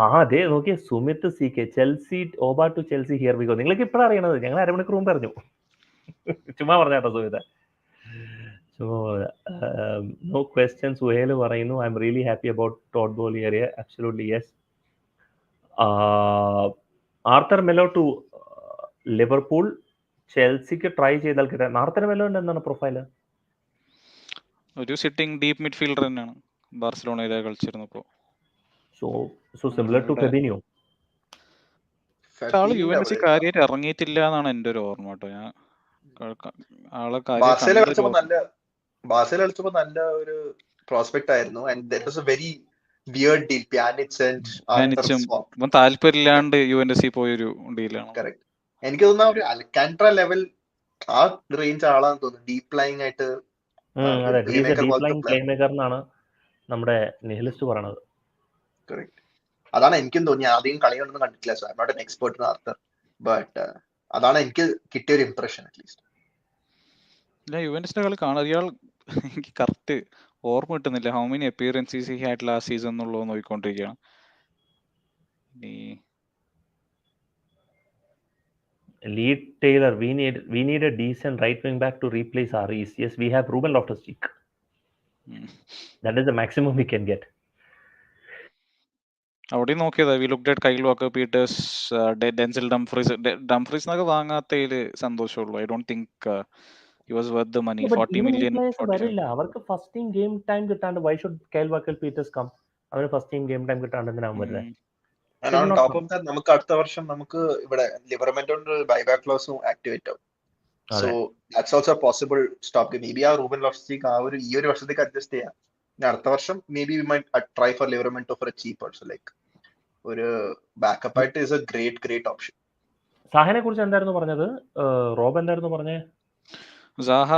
അതെ, നോക്കിയ Sumit CK, Chelsea Auba to Chelsea here we go. നിങ്ങൾക്ക് ഇപ്പോഴാണ് അറിയണത്, ഞങ്ങൾ അരമണിക്കൂർ മുമ്പ് പറഞ്ഞു. ചുമ്മാ പറഞ്ഞാട്ടോ സുമിത, ചുമ്മാ പറഞ്ഞ. No questions. സുഹേൽ പറയുന്നു, I am really happy about Todd Boehly era. Absolutely yes. Arthur Melo to Liverpool. ചെൽസിക്ക് ട്രൈ ചെയ്താൽ കിട്ടാൻ. ആർത്തർ മെലോന്റെ എന്താണ് പ്രൊഫൈല്?
ഒരു സിറ്റിംഗ് ഡീപ്പ് മിഡ്ഫീൽഡർ തന്നെയാണ്, ബാർസലോണയിലെ കളിച്ചിരുന്നപ്പോ.
So similar to Fabinho.
ആള് യുവൻഎസ് കാര്യമായിട്ട് ഇറങ്ങിയിട്ടില്ല എന്നാണ് എന്റെ ഒരു ഓർമ്മ കേട്ടോ. ഞാൻ ആളെ
ബാർസയിൽ കളിച്ചപ്പോ നല്ല ഒരു പ്രോസ്പെക്ട് ആയിരുന്നു. And that was a very weird deal.
താല്പര്യമില്ലാണ്ട് യുവൻഎസിൽ പോയൊരു ഡീലാണ്.
കറക്റ്റ്. എനിക്ക് തോന്നുന്ന ഒരു അൽക്കാൻട്ര ലെവൽ ആ റേഞ്ച് ആളാന്ന് തോന്നുന്നു. ഡീപ് ലൈങ് ആയിട്ട്
നമ്മുടെ നിഹിലിസ്റ്റ് പറയണത്.
കറക്റ്റ്. അതാണ് എനിക്കും തോന്നി. ആദ്യം കളിയൊന്നും കണ്ടിട്ടില്ല, so I am not an expert in Arthur, but അതാണ് എനിക്ക് കിട്ടിയ ഒരു ഇംപ്രഷൻ അറ്റ്ലീസ്റ്റ്.
യുവൻസിന്റെ കളി കാണാൻ ഇയാൾ എനിക്ക് കറക്റ്റ് ഓർമ്മ കിട്ടുന്നില്ല. How many appearances he had last season എന്നുള്ളത് നോക്കിക്കൊണ്ടിരിക്കുകയാണ്.
Lead Taylor, we need a decent right wing back to replace Aris. Yes, we have Ruben Loftus-Cheek. That is the maximum we can get.
അവിടെ നോക്കിയതാ, we looked at Kyle Walker Peters, Denzel Dumfries എന്നൊക്കെ വാങ്ങാത്തതിൽ സന്തോഷമുള്ളൂ. I don't think he was worth the money. 40 million
വരില്ല. അവർക്ക് first team game time കിട്ടാണ്ട് why should Kyle Walker Peters come? അവര് first team game time കിട്ടാണ്ട് എന്തിനാ വരുന്നത്?
And on top of that, നമുക്ക് അടുത്ത വർഷം നമുക്ക് ഇവിടെ ലിവർമെന്റോന്റെ ബൈബാക്ക് ക്ലോസും ആക്ടിവേറ്റ് ആവും. So that's also possible stop. Maybe ആ റൂബൻ ലോഫ്റ്റസ്-ചീക്ക് ഈ ഒരു വർഷത്തേക്ക് അഡ്ജസ്റ്റ് ചെയ്യാം. അടുത്ത വർഷം maybe we might try for Livramento for a cheap also. Like ഒരു ബാക്കപ്പ് ആയിട്ട് ഈസ് എ ഗ്രേറ്റ് ഓപ്ഷൻ.
സാഹനെ കുറിച്ച് എന്തായിരുന്നു പറഞ്ഞത്? റോബ് എന്തായിരുന്നു പറഞ്ഞേ?
സാഹ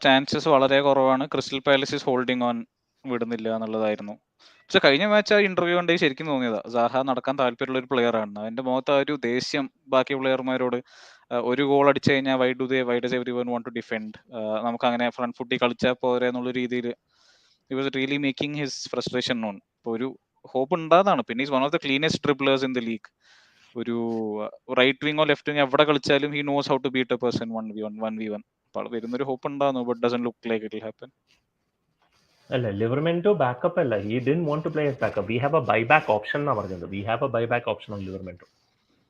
ചാൻസസ് വളരെ കുറവാണ്, ക്രിസ്റ്റൽ പാലസ് ഹോൾഡിംഗ് ഓൺ വിടുന്നില്ല എന്നുള്ളതായിരുന്നു. പക്ഷെ കഴിഞ്ഞ മാച്ച് ആ ഇന്റർവ്യൂ കണ്ടെങ്കിൽ ശരിക്കും തോന്നിയതാ സാഹ നടക്കാൻ താല്പര്യമുള്ള ഒരു പ്ലെയർ ആണ്. അതിന്റെ മുഖത്ത് ആ ഒരു ദേഷ്യം ബാക്കി പ്ലെയർമാരോട്, ഒരു ഗോൾ അടിച്ചു കഴിഞ്ഞാൽ why does everyone want to defend, നമുക്ക് അങ്ങനെ ഫ്രണ്ട് ഫുട്ടി കളിച്ചാൽ പോരെ എന്നുള്ള രീതിയിൽ he was really making his frustration known. ഇപ്പോൾ ഒരു ഹോപ്പ് ഉണ്ടാതാണ്. പിന്നെ is one of the cleanest dribblers in the league. ഒരു റൈറ്റ് വിങ്ങോ ലെഫ്റ്റ് വിങ്ങോ എവിടെ കളിച്ചാലും he knows how to beat a person 1v1. അപ്പോൾ വരുന്നൊരു ഹോപ്പ് ഉണ്ടാകുന്നു, but doesn't look like it will happen.
അല്ല, ലിവർമെന്റോ ബാക്കപ്പ് അല്ല. He didn't want to play as backup. We have a buyback option എന്നാണ് പറഞ്ഞത്. We have a buyback option on Livramento.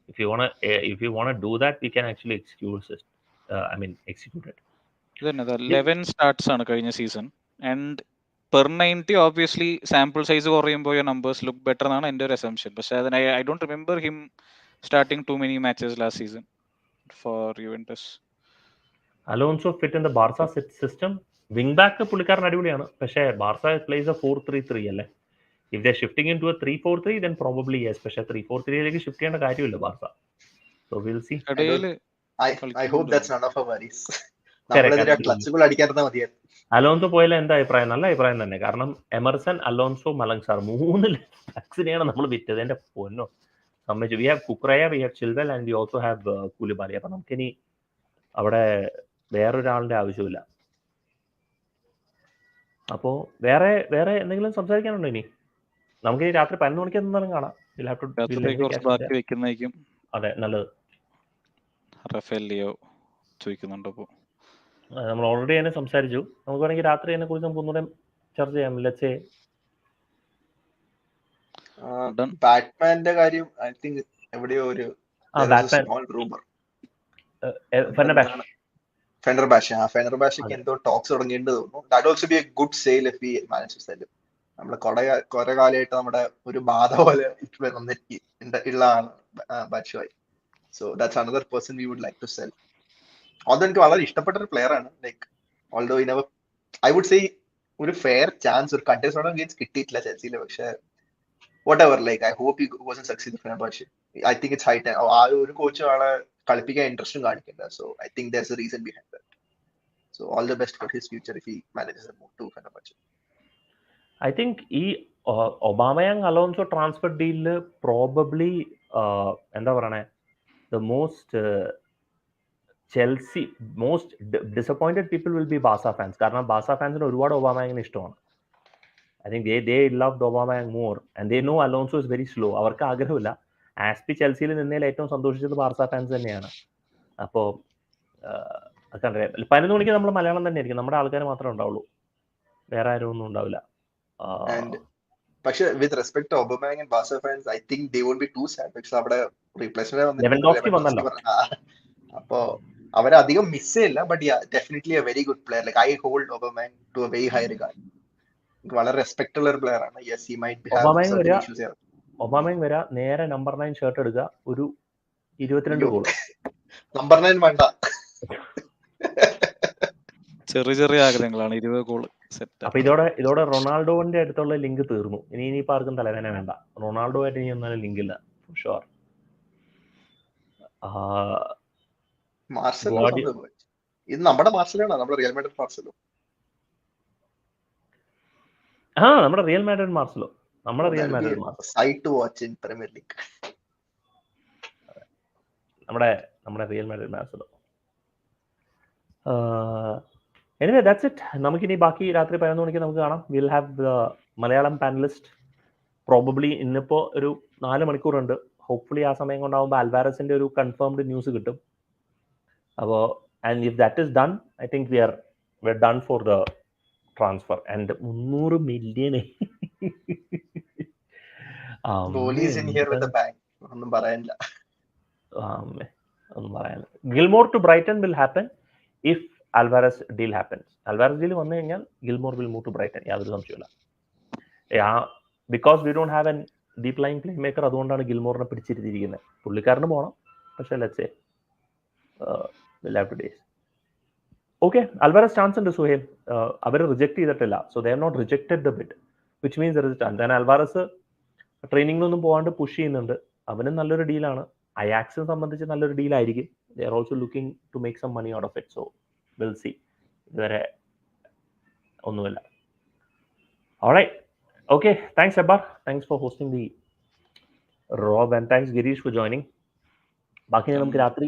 If you want to do that, we can actually execute it.
Then 11 starts ആണ് കഴിഞ്ഞ season, and per 90 obviously sample size കുറയുമ്പോൾ numbers look better എന്നാണ് എൻ്റെ ഒരു assumption. പക്ഷേ അതിന് I don't remember him starting too many matches last season for Juventus.
Alonso fit in the Barca system. Wing back പുള്ളിക്കാരൻ അടിപൊളിയാണ്, പക്ഷേ ബാർസ പ്ലേസ് എ 4-3-3 അല്ലേ. If they're shifting into a 3-4-3, then probably yes. പക്ഷേ 3-4-3 shift ചെയ്യേണ്ട കാര്യമില്ല Barca. So we'll see.
I hope that's none of our worries. നമ്മളെതിരെ clutch goal അടിക്കാതിരുന്നാൽ മതിയായിരുന്നു.
അലോൺസോ പോയാലും എന്താ അഭിപ്രായം? നല്ല അഭിപ്രായം തന്നെ. കാരണം എമർസൺ, അലോൺസോ, മലങ്സാർ 3 ലെഗ്സിനെയാണ് നമ്മൾ വിറ്റത്. എന്റെ പൊന്നോ സമ്മതിച്ചു. We have Cucurella, we have Chilwell and we also have Koulibaly. അപ്പൊ നമുക്കിനി അവിടെ വേറൊരാളുടെ ആവശ്യമില്ല. അപ്പോ വേറെ എന്തെങ്കിലും സംസാരിക്കാനുണ്ടോ ഇനി? നമുക്ക് രാത്രി 11 മണിക്ക് എന്തായാലും കാണാം. അതെ, നല്ലത്. നമ്മൾ ഓൾറെഡി തന്നെ സംസാരിച്ചു. നമുക്ക് വേണമെങ്കിൽ രാത്രി അതിനെ കുറിച്ച് നമുക്ക് ഒന്നുകൂടെ ചർച്ച ചെയ്യാം. ലെറ്റ്സ് സേ
ബാറ്റ്മാന്റെ കാര്യം ഐ തിങ്ക് എവിടെയോ ഒരു ഫെനർബാഷയ്ക്ക് എന്തോ ടോക്സ് തുടങ്ങേണ്ടി തോന്നുന്നു. That also be a good sale if we manage to sell. നമ്മുടെ കുറെ കാലമായിട്ട് നമ്മുടെ ഒരു ബാധ പോലെ ഉള്ള Batshuayi. So that's another person we would like to sell. അത് എനിക്ക് വളരെ ഇഷ്ടപ്പെട്ട ഒരു പ്ലെയർ ആണ്. Like although I would say ഒരു ഫെയർ ചാൻസ് ഒരു കണ്ടസ്റ്റ് ഗെയിംസ് കിട്ടിയിട്ടില്ല ചെൽസിയിൽ. പക്ഷെ whatever, like I hope he wasn't succeed in Fenerbahce. I think it's high time. ആ ഒരു കോച്ച് ആളെ കളിപ്പിക്കാൻ ഇൻട്രസ്റ്റും കാണിക്കണ്ട. So I think there's a reason behind that. So all the best for his future if he manages to move to Fenerbahce.
I think ഈ Aubameyang Alonso transfer ഡീലിൽ probably എന്താ പറയണേ, the most disappointed people will be Barca fans. കാരണം ബാസ ഫാൻസിന് ഒരുപാട് ഒബാമയാങ്ങിന് ഇഷ്ടമാണ്. I think they loved Aubameyang more and they know Alonso is very slow. അവർക്ക് ആഗ്രഹമില്ല. Azpi ചെൽസിയിൽ നിന്നതിൽ ഏറ്റവും സന്തോഷിച്ചത് Barca fans തന്നെയാണ്. അപ്പോൾ 11 മണിക്ക് നമ്മൾ മലയാളം തന്നെ ആയിരിക്കും. നമ്മുടെ ആൾക്കാർ മാത്രമേ ഉണ്ടാവുള്ളൂ, വേറെ ആരും ഒന്നും ഉണ്ടാവില്ല.
പക്ഷേ with respect to Aubameyang and Barca fans, I think they won't be too sad because അവിടെ റീപ്ലേസ്മെന്റ്
ലെവൻഡോസ്കി വന്നല്ലോ.
അപ്പോ അവരെ അധികം മിസ് ചെയ്യില്ല. But definitely a very good player. Like I hold Aubameyang to a very high regard. വളരെ respect ഉള്ള ഒരു player ആണ്. Yes, he might have certain issues here.
Aubameyang വരാ, നേരെ നമ്പർ 9 ഷർട്ട് എടുക്കുക, ഒരു 22 ഗോൾ.
നമ്പർ 9 വേണ്ട,
ചെറിയ ആഗ്രഹങ്ങളാണ്. 20 ഗോൾ സെറ്റ്.
അപ്പൊ ഇതോടെ റൊണാൾഡോന്റെ അടുത്തുള്ള ലിങ്ക് തീർന്നു. ഇനിയിപ്പോ ആർക്കും തലവേദന വേണ്ട. റൊണാൾഡോ ആയിട്ട് ഇനി ഒന്നാലും ലിങ്ക് ഇല്ല ഷുവർ.
ഇത് നമ്മുടെ മാർസലാണോ? നമ്മുടെ റിയൽ മാഡ്രിഡ് മാർസലോ?
നമ്മുടെ റിയൽ മാഡ്രിഡ് മാർസലോ. നമ്മുടെ Real Madrid Marcelo.
Sight to watch in Premier League.
നമ്മുടെ Real Madrid Marcelo. Anyway that's it. നമുക്കിനി ബാക്കി രാത്രി 11 മണിക്ക് നമുക്ക് കാണാം. Will have the Malayalam panelist probably. ഇന്നിപ്പോ ഒരു 4 മണിക്കൂറുണ്ട്. ഹോപ്പ്ഫുള്ളി ആ സമയം കൊണ്ടാവുമ്പോൾ അൽവാരസിന്റെ ഒരു കൺഫേംഡ് ന്യൂസ് കിട്ടും. അപ്പോൾ and if that is done, I think we are done for the transfer. And 300 million.
ഒന്നും പറയാനില്ല.
Gilmour to Brighton will happen if Alvarez deal happens. Alvarez deal വന്നു കഴിഞ്ഞാൽ Gilmore will move to Brighton. യാതൊരു സംശയമില്ല. Because we don't have an deep line play maker. അതുകൊണ്ടാണ് ഗിൽമോറിനെ പിടിച്ചിരുത്തിയിരിക്കുന്നത്. പുള്ളിക്കാരന് പോകണം, പക്ഷേ let's say will have two days. Okay, Alvarez chance ഉണ്ട് സുഹേൽ. അവർ റിജക്ട് ചെയ്തിട്ടില്ല. So they have not rejected the bid, which means there is chance. And Alvarez ട്രെയിനിങ്ങിലൊന്നും പോകാണ്ട് പുഷ് ചെയ്യുന്നുണ്ട്. അവനും നല്ലൊരു ഡീലാണ്. അയാക്സിനെ സംബന്ധിച്ച് നല്ലൊരു ഡീലായിരിക്കും. They are also looking to make some money out of it. So we'll see. ഇതുവരെ ഒന്നുമില്ല. Alright. Okay. Thanks, Abbar. Thanks for hosting the Rob, and thanks Girish for joining. ബാക്കി നമുക്ക് രാത്രി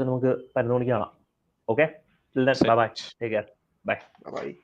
നമുക്ക് 11 മണിക്ക് കാണാം. Okay? Till then, bye-bye. Take care. Bye.
Bye-bye.